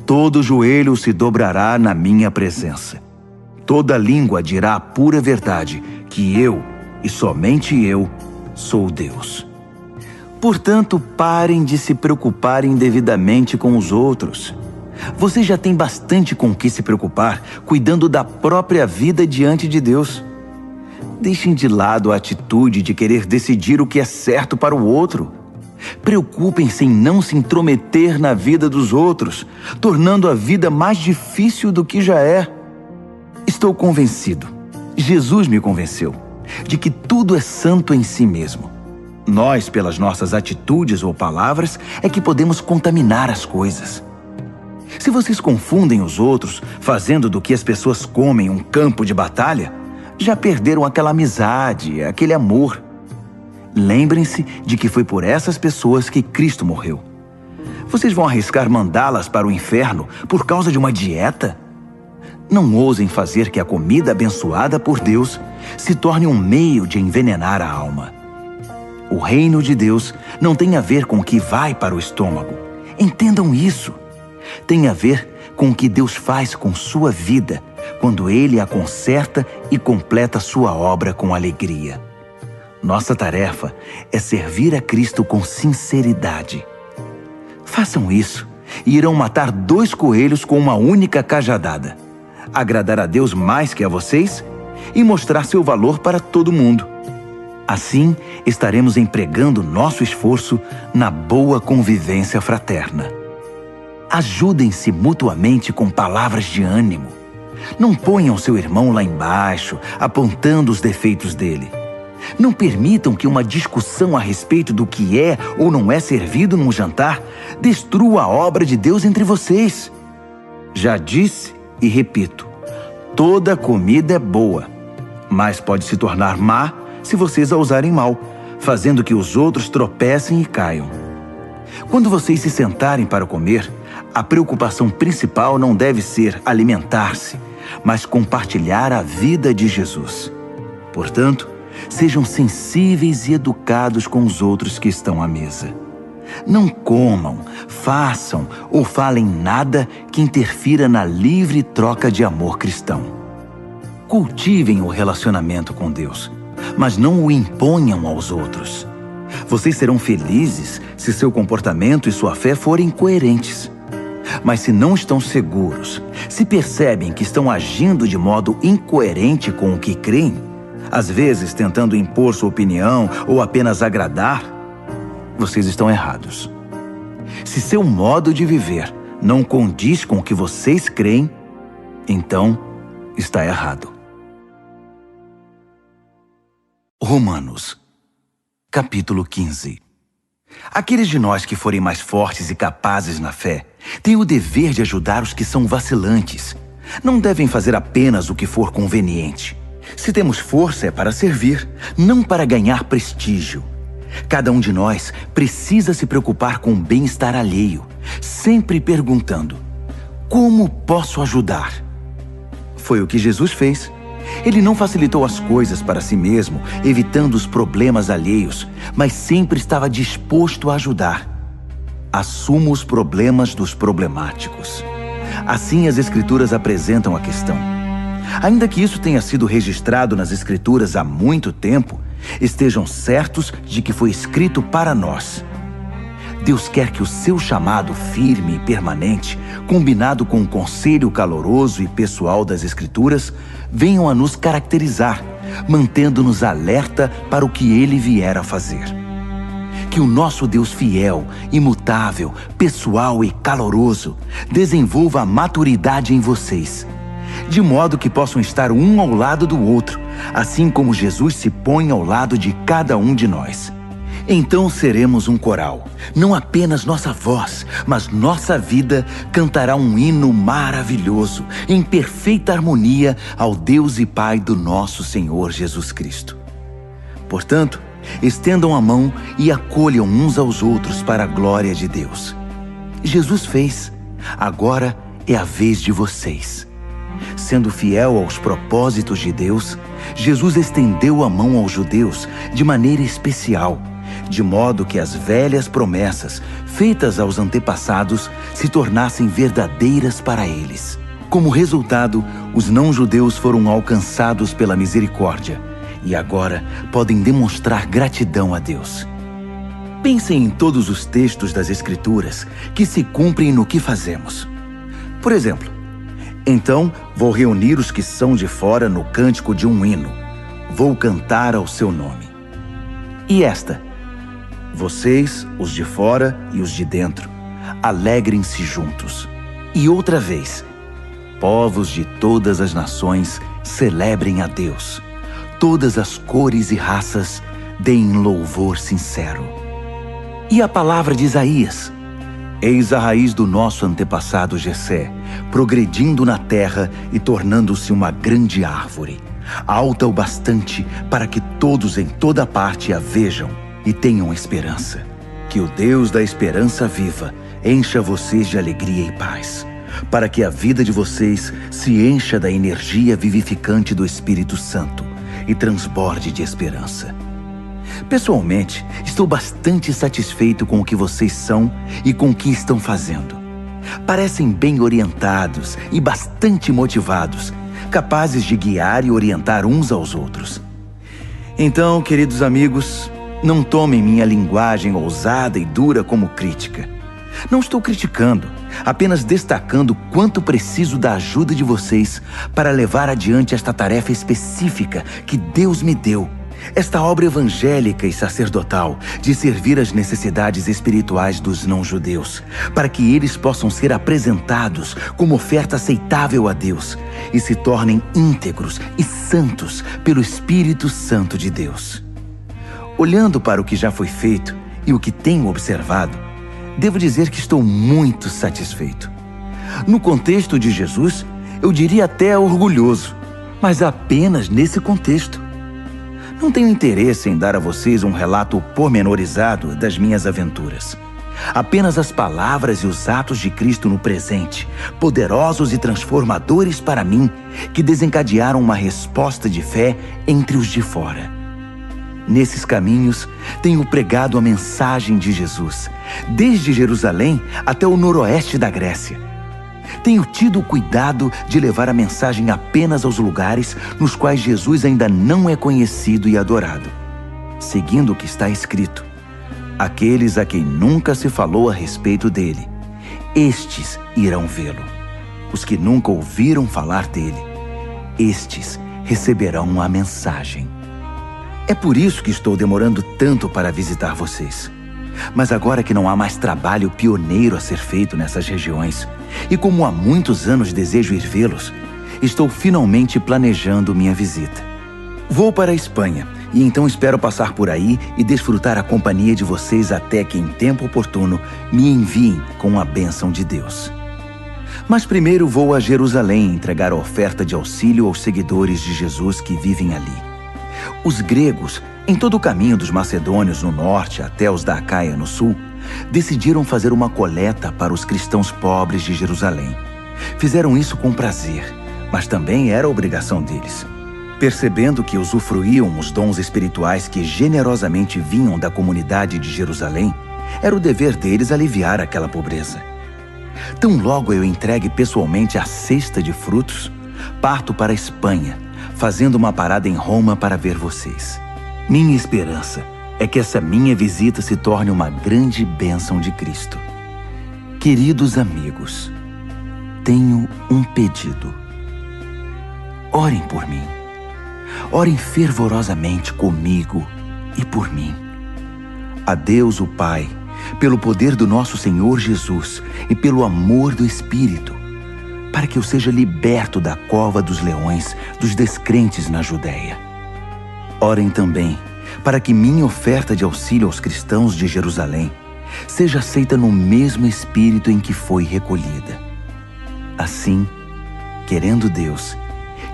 todo joelho se dobrará na minha presença. Toda língua dirá a pura verdade, que eu, e somente eu, sou Deus. Portanto, parem de se preocuparem indevidamente com os outros. Você já tem bastante com o que se preocupar, cuidando da própria vida diante de Deus. Deixem de lado a atitude de querer decidir o que é certo para o outro. Preocupem-se em não se intrometer na vida dos outros, tornando a vida mais difícil do que já é. Estou convencido, Jesus me convenceu, de que tudo é santo em si mesmo. Nós, pelas nossas atitudes ou palavras, é que podemos contaminar as coisas. Se vocês confundem os outros, fazendo do que as pessoas comem um campo de batalha, Já perderam aquela amizade, aquele amor. Lembrem-se de que foi por essas pessoas que Cristo morreu. Vocês vão arriscar mandá-las para o inferno por causa de uma dieta? Não ousem fazer que a comida abençoada por Deus se torne um meio de envenenar a alma. O reino de Deus não tem a ver com o que vai para o estômago. Entendam isso. Tem a ver com o que Deus faz com sua vida quando Ele a conserta e completa sua obra com alegria. Nossa tarefa é servir a Cristo com sinceridade. Façam isso e irão matar 2 coelhos com uma única cajadada. Agradar a Deus mais que a vocês e mostrar seu valor para todo mundo. Assim, estaremos empregando nosso esforço na boa convivência fraterna. Ajudem-se mutuamente com palavras de ânimo. Não ponham seu irmão lá embaixo, apontando os defeitos dele. Não permitam que uma discussão a respeito do que é ou não é servido num jantar destrua a obra de Deus entre vocês. Já disse e repito, toda comida é boa, mas pode se tornar má se vocês a usarem mal, fazendo que os outros tropecem e caiam. Quando vocês se sentarem para comer, a preocupação principal não deve ser alimentar-se, mas compartilhar a vida de Jesus. Portanto, sejam sensíveis e educados com os outros que estão à mesa. Não comam, façam ou falem nada que interfira na livre troca de amor cristão. Cultivem o relacionamento com Deus, mas não o imponham aos outros. Vocês serão felizes se seu comportamento e sua fé forem coerentes. Mas se não estão seguros, se percebem que estão agindo de modo incoerente com o que creem, às vezes tentando impor sua opinião ou apenas agradar, vocês estão errados. Se seu modo de viver não condiz com o que vocês creem, então está errado. Romanos, capítulo 15. Aqueles de nós que forem mais fortes e capazes na fé têm o dever de ajudar os que são vacilantes. Não devem fazer apenas o que for conveniente. Se temos força é para servir, não para ganhar prestígio. Cada um de nós precisa se preocupar com o bem-estar alheio, sempre perguntando: como posso ajudar? Foi o que Jesus fez. Ele não facilitou as coisas para si mesmo, evitando os problemas alheios, mas sempre estava disposto a ajudar. Assuma os problemas dos problemáticos. Assim as Escrituras apresentam a questão. Ainda que isso tenha sido registrado nas Escrituras há muito tempo, estejam certos de que foi escrito para nós. Deus quer que o seu chamado firme e permanente, combinado com o conselho caloroso e pessoal das Escrituras, venham a nos caracterizar, mantendo-nos alerta para o que Ele vier a fazer. Que o nosso Deus fiel, imutável, pessoal e caloroso desenvolva a maturidade em vocês, de modo que possam estar um ao lado do outro, assim como Jesus se põe ao lado de cada um de nós. Então seremos um coral. Não apenas nossa voz, mas nossa vida cantará um hino maravilhoso, em perfeita harmonia ao Deus e Pai do nosso Senhor Jesus Cristo. Portanto, estendam a mão e acolham uns aos outros para a glória de Deus. Jesus fez. Agora é a vez de vocês. Sendo fiel aos propósitos de Deus, Jesus estendeu a mão aos judeus de maneira especial, de modo que as velhas promessas feitas aos antepassados se tornassem verdadeiras para eles. Como resultado, os não-judeus foram alcançados pela misericórdia e agora podem demonstrar gratidão a Deus. Pensem em todos os textos das Escrituras que se cumprem no que fazemos. Por exemplo, então vou reunir os que são de fora no cântico de um hino. Vou cantar ao seu nome. E esta: vocês, os de fora e os de dentro, alegrem-se juntos. E outra vez: povos de todas as nações, celebrem a Deus. Todas as cores e raças, deem louvor sincero. E a palavra de Isaías: eis a raiz do nosso antepassado Jessé, progredindo na terra e tornando-se uma grande árvore. alta o bastante para que todos em toda parte a vejam e tenham esperança. Que o Deus da esperança viva encha vocês de alegria e paz, para que a vida de vocês se encha da energia vivificante do Espírito Santo e transborde de esperança. Pessoalmente, estou bastante satisfeito com o que vocês são e com o que estão fazendo. Parecem bem orientados e bastante motivados, capazes de guiar e orientar uns aos outros. Então, queridos amigos, não tomem minha linguagem ousada e dura como crítica. Não estou criticando, apenas destacando quanto preciso da ajuda de vocês para levar adiante esta tarefa específica que Deus me deu, esta obra evangélica e sacerdotal de servir às necessidades espirituais dos não-judeus, para que eles possam ser apresentados como oferta aceitável a Deus e se tornem íntegros e santos pelo Espírito Santo de Deus. Olhando para o que já foi feito e o que tenho observado, devo dizer que estou muito satisfeito. No contexto de Jesus, eu diria até orgulhoso, mas apenas nesse contexto. Não tenho interesse em dar a vocês um relato pormenorizado das minhas aventuras. Apenas as palavras e os atos de Cristo no presente, poderosos e transformadores para mim, que desencadearam uma resposta de fé entre os de fora. Nesses caminhos, tenho pregado a mensagem de Jesus, desde Jerusalém até o noroeste da Grécia. Tenho tido o cuidado de levar a mensagem apenas aos lugares nos quais Jesus ainda não é conhecido e adorado, seguindo o que está escrito: aqueles a quem nunca se falou a respeito dele, estes irão vê-lo. Os que nunca ouviram falar dele, estes receberão a mensagem. É por isso que estou demorando tanto para visitar vocês. Mas agora que não há mais trabalho pioneiro a ser feito nessas regiões, e como há muitos anos desejo ir vê-los, estou finalmente planejando minha visita. Vou para a Espanha, e então espero passar por aí e desfrutar a companhia de vocês até que, em tempo oportuno, me enviem com a bênção de Deus. Mas primeiro vou a Jerusalém entregar a oferta de auxílio aos seguidores de Jesus que vivem ali. Os gregos, em todo o caminho dos macedônios no norte até os da Acaia no sul, decidiram fazer uma coleta para os cristãos pobres de Jerusalém. Fizeram isso com prazer, mas também era obrigação deles. Percebendo que usufruíam os dons espirituais que generosamente vinham da comunidade de Jerusalém, era o dever deles aliviar aquela pobreza. Tão logo eu entregue pessoalmente a cesta de frutos, parto para a Espanha, fazendo uma parada em Roma para ver vocês. Minha esperança é que essa minha visita se torne uma grande bênção de Cristo. Queridos amigos, tenho um pedido. Orem por mim. Orem fervorosamente comigo e por mim. A Deus o Pai, pelo poder do nosso Senhor Jesus e pelo amor do Espírito, para que eu seja liberto da cova dos leões dos descrentes na Judéia. Orem também para que minha oferta de auxílio aos cristãos de Jerusalém seja aceita no mesmo espírito em que foi recolhida. Assim, querendo Deus,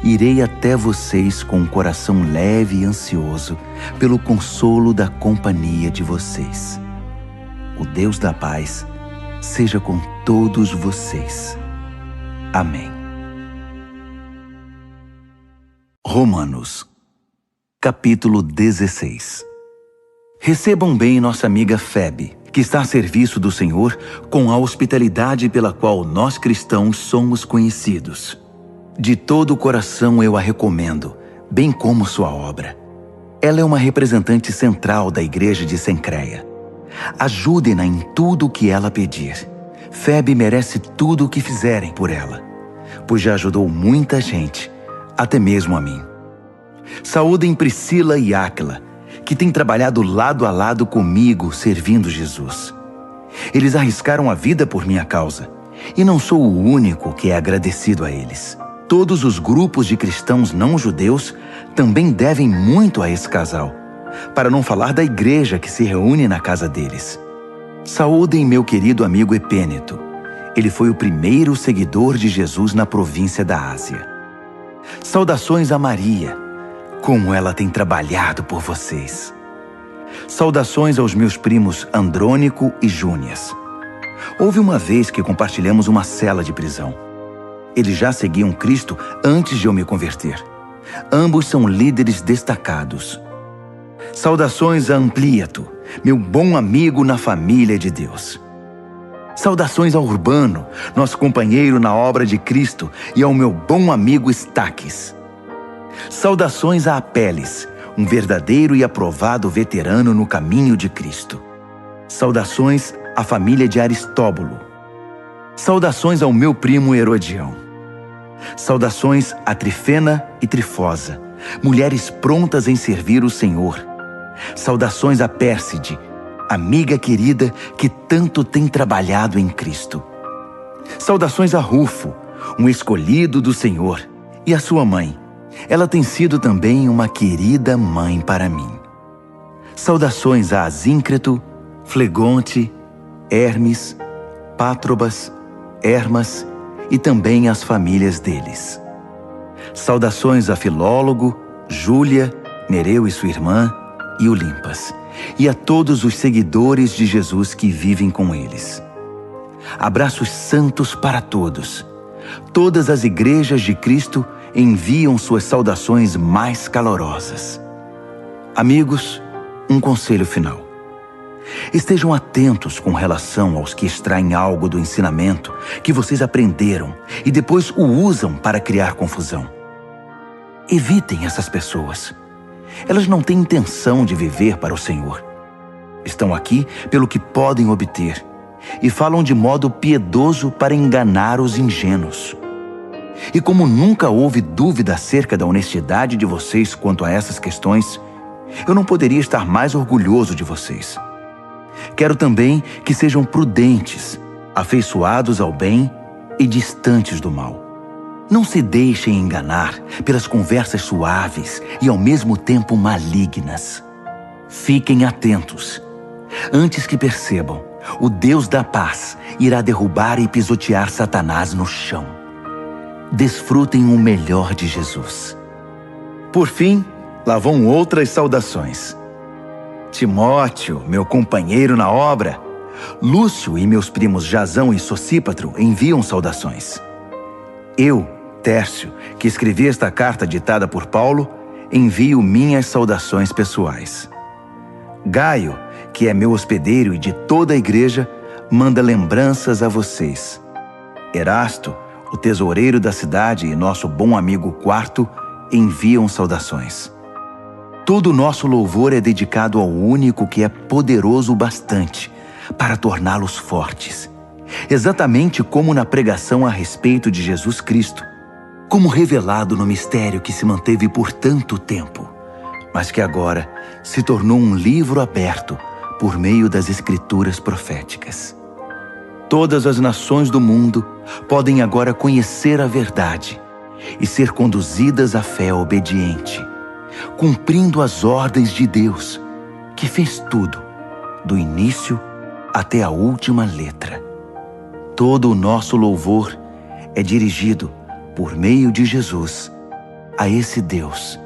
irei até vocês com um coração leve e ansioso pelo consolo da companhia de vocês. O Deus da paz seja com todos vocês. Amém. Romanos, capítulo 16. Recebam bem nossa amiga Febe, que está a serviço do Senhor com a hospitalidade pela qual nós cristãos somos conhecidos. De todo o coração eu a recomendo, bem como sua obra. Ela é uma representante central da igreja de Cencreia. Ajudem-na em tudo o que ela pedir. Febe merece tudo o que fizerem por ela, pois já ajudou muita gente, até mesmo a mim. Saúdem Priscila e Áquila, que têm trabalhado lado a lado comigo servindo Jesus. Eles arriscaram a vida por minha causa, e não sou o único que é agradecido a eles. Todos os grupos de cristãos não-judeus também devem muito a esse casal, para não falar da igreja que se reúne na casa deles. Saúdem meu querido amigo Epêneto. Ele foi o primeiro seguidor de Jesus na província da Ásia. Saudações a Maria, como ela tem trabalhado por vocês. Saudações aos meus primos Andrônico e Júnias. Houve uma vez que compartilhamos uma cela de prisão. Eles já seguiam Cristo antes de eu me converter. Ambos são líderes destacados. Saudações a Amplíato, meu bom amigo na família de Deus. Saudações ao Urbano, nosso companheiro na obra de Cristo, e ao meu bom amigo Estaques. Saudações a Apeles, um verdadeiro e aprovado veterano no caminho de Cristo. Saudações à família de Aristóbulo. Saudações ao meu primo Herodião. Saudações a Trifena e Trifosa, mulheres prontas em servir o Senhor. Saudações a Pérside, amiga querida que tanto tem trabalhado em Cristo. Saudações a Rufo, um escolhido do Senhor, e a sua mãe. Ela tem sido também uma querida mãe para mim. Saudações a Asíncreto, Flegonte, Hermes, Pátrobas, Hermas e também as famílias deles. Saudações a Filólogo, Júlia, Nereu e sua irmã, e Olimpas, e a todos os seguidores de Jesus que vivem com eles. Abraços santos para todos. Todas as igrejas de Cristo enviam suas saudações mais calorosas. Amigos, um conselho final. Estejam atentos com relação aos que extraem algo do ensinamento que vocês aprenderam e depois o usam para criar confusão. Evitem essas pessoas. Elas não têm intenção de viver para o Senhor. Estão aqui pelo que podem obter e falam de modo piedoso para enganar os ingênuos. E como nunca houve dúvida acerca da honestidade de vocês quanto a essas questões, eu não poderia estar mais orgulhoso de vocês. Quero também que sejam prudentes, afeiçoados ao bem e distantes do mal. Não se deixem enganar pelas conversas suaves e ao mesmo tempo malignas. Fiquem atentos. Antes que percebam, o Deus da paz irá derrubar e pisotear Satanás no chão. Desfrutem o melhor de Jesus. Por fim, lá vão outras saudações. Timóteo, meu companheiro na obra, Lúcio e meus primos Jasão e Sosípatro enviam saudações. Eu, Tércio, que escrevi esta carta ditada por Paulo, envio minhas saudações pessoais. Gaio, que é meu hospedeiro e de toda a igreja, manda lembranças a vocês. Erasto, o tesoureiro da cidade e nosso bom amigo Quarto, enviam saudações. Todo o nosso louvor é dedicado ao único que é poderoso o bastante para torná-los fortes, exatamente como na pregação a respeito de Jesus Cristo, como revelado no mistério que se manteve por tanto tempo, mas que agora se tornou um livro aberto por meio das Escrituras proféticas. Todas as nações do mundo podem agora conhecer a verdade e ser conduzidas à fé obediente, cumprindo as ordens de Deus, que fez tudo, do início até a última letra. Todo o nosso louvor é dirigido, por meio de Jesus, a esse Deus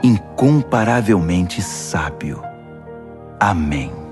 incomparavelmente sábio. Amém.